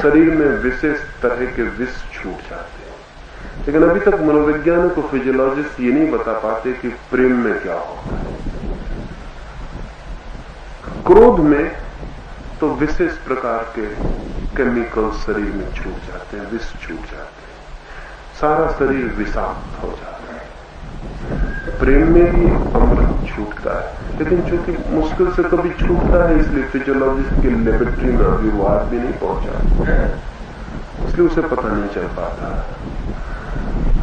Speaker 1: शरीर में विशेष तरह के विष छूट जाते हैं, लेकिन अभी तक मनोवैज्ञानिक और फिजियोलॉजिस्ट ये नहीं बता पाते कि प्रेम में क्या होता है। क्रोध में तो विशेष प्रकार के केमिकल शरीर में छूट जाते हैं, विष छूट जाते हैं, सारा शरीर विषाक्त हो जाता है। प्रेम में भी अमृत छूटता है, लेकिन चूंकि मुश्किल से कभी छूटता है, इसलिए फिजियोलॉजिस्ट की लेबोरेटरी में अभी वो आदमी नहीं पहुंचा, इसलिए उसे पता नहीं चल पाता।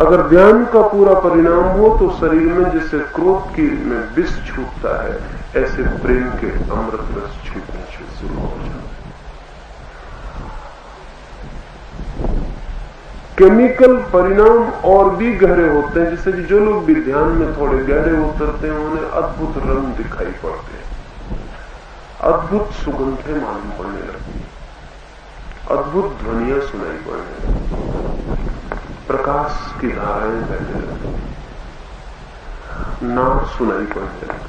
Speaker 1: अगर ध्यान का पूरा परिणाम हो तो शरीर में जैसे क्रोध की में विष छूटता है, ऐसे प्रेम के अमृत रस छूटने शुरू हो जाए। केमिकल परिणाम और भी गहरे होते हैं, जैसे कि जो लोग भी ध्यान में थोड़े गहरे उतरते हैं उन्हें अद्भुत रंग दिखाई पड़ते हैं, अद्भुत सुगंधें मालूम पड़ने लगती, अद्भुत ध्वनियां सुनाई पड़ने लगती, प्रकाश की धाराएं बहने लगती, नाद सुनाई पड़ने लगती।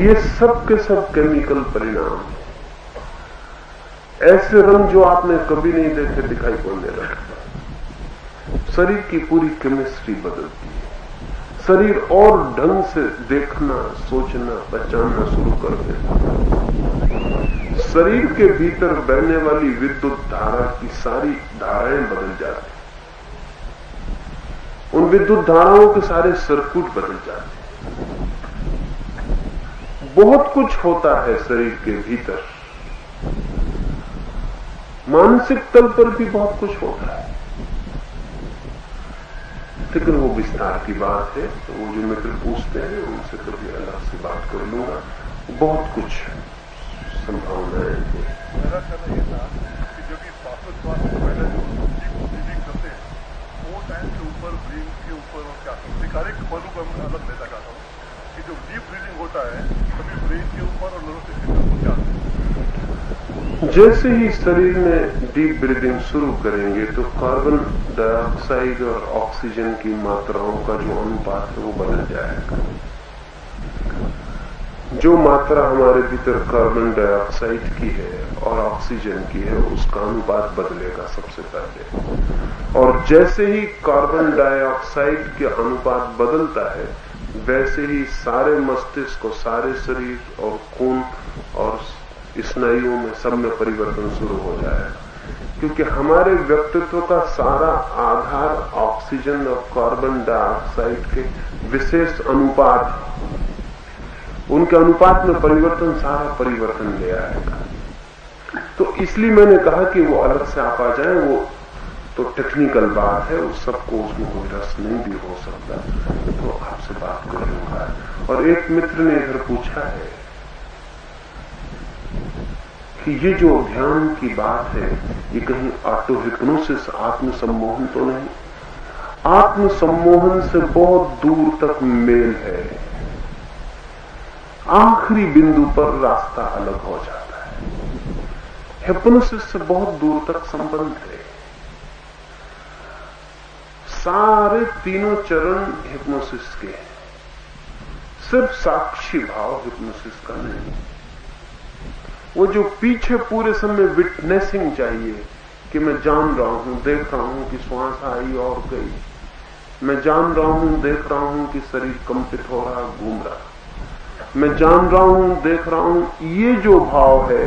Speaker 1: ये सब के सब केमिकल परिणाम हैं। ऐसे रंग जो आपने कभी नहीं देखे दिखाई पड़ने लगता। शरीर की पूरी केमिस्ट्री बदलती है, शरीर और ढंग से देखना, सोचना, पहचानना शुरू कर देता है। शरीर के भीतर बहने वाली विद्युत धारा की सारी धाराएं बदल जाती, उन विद्युत धाराओं के सारे सर्किट बदल जाते। बहुत कुछ होता है शरीर के भीतर, मानसिक तल पर भी बहुत कुछ होता है, लेकिन वो विस्तार की बात है। तो वो जो मित्र पूछते हैं उनसे कभी अलग से बात कर लूंगा। बहुत कुछ संभावनाएं हैं।
Speaker 2: मेरा कहना यह था कि जब ये श्वासोच्छ्वास से पहले जो ब्रीदिंग करते हैं वो टाइम के ऊपर ब्रेन के ऊपर और क्या हर एक पहलू को मैं अलग लेता चाहता हूँ कि जो डीप ब्रीदिंग होता है कभी ब्रेन के ऊपर और नर्वस सिस्टम को क्या।
Speaker 1: जैसे ही शरीर में डीप ब्रीदिंग शुरू करेंगे तो कार्बन डाइऑक्साइड और ऑक्सीजन की मात्राओं का जो अनुपात है वो बदल जाएगा। जो मात्रा हमारे भीतर कार्बन डाइऑक्साइड की है और ऑक्सीजन की है उसका अनुपात बदलेगा सबसे पहले। और जैसे ही कार्बन डाइऑक्साइड के अनुपात बदलता है वैसे ही सारे मस्तिष्क को, सारे शरीर और खून और स्नायुओं में सब में परिवर्तन शुरू हो जाएगा। क्योंकि हमारे व्यक्तित्व का सारा आधार ऑक्सीजन और कार्बन डाइऑक्साइड के विशेष अनुपात, उनके अनुपात में परिवर्तन सारा परिवर्तन ले आएगा। तो इसलिए मैंने कहा कि वो अलग से आप आ जाए, वो तो टेक्निकल बात है, उस सबको उसमें कोई रस नहीं भी हो सकता, तो आपसे बात कर लूंगा। और एक मित्र ने इधर पूछा है कि ये जो ध्यान की बात है ये कहीं ऑटो हिप्नोसिस, आत्मसम्मोहन तो नहीं? आत्मसम्मोहन से बहुत दूर तक मेल है, आखिरी बिंदु पर रास्ता अलग हो जाता है। हिप्नोसिस से बहुत दूर तक संबंध है। सारे तीनों चरण हिप्नोसिस के हैं, सिर्फ साक्षी भाव हिप्नोसिस का नहीं। वो जो पीछे पूरे समय विटनेसिंग चाहिए कि मैं जान रहा हूं, देख रहा हूं कि श्वास आई और गई, मैं जान रहा हूं, देख रहा हूं कि शरीर कंपित हो रहा, घूम रहा, मैं जान रहा हूं, देख रहा हूं, ये जो भाव है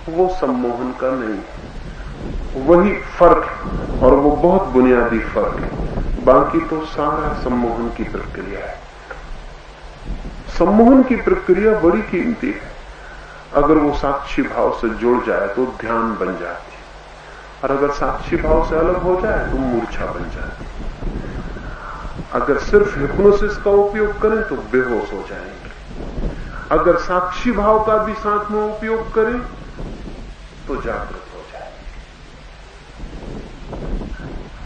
Speaker 1: वो सम्मोहन का नहीं है। वही फर्क है और वो बहुत बुनियादी फर्क है। बाकी तो सारा सम्मोहन की प्रक्रिया है। सम्मोहन की प्रक्रिया बड़ी कीमती है। अगर वो साक्षी भाव से जुड़ जाए तो ध्यान बन जाती है, और अगर साक्षी भाव से अलग हो जाए तो मूर्छा बन जाती है। अगर सिर्फ हिप्नोसिस का उपयोग करें तो बेहोश हो जाएंगे, अगर साक्षी भाव का भी साथ में उपयोग करें तो जागृत हो जाएंगे।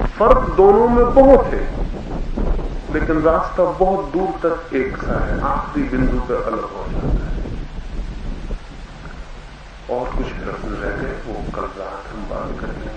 Speaker 1: फर्क दोनों में बहुत है, लेकिन रास्ता बहुत दूर तक एक सा है, आखिरी बिंदु पर अलग हो जाता है। और कुछ प्रश्न रह गए, वो कल रात हम बात करेंगे।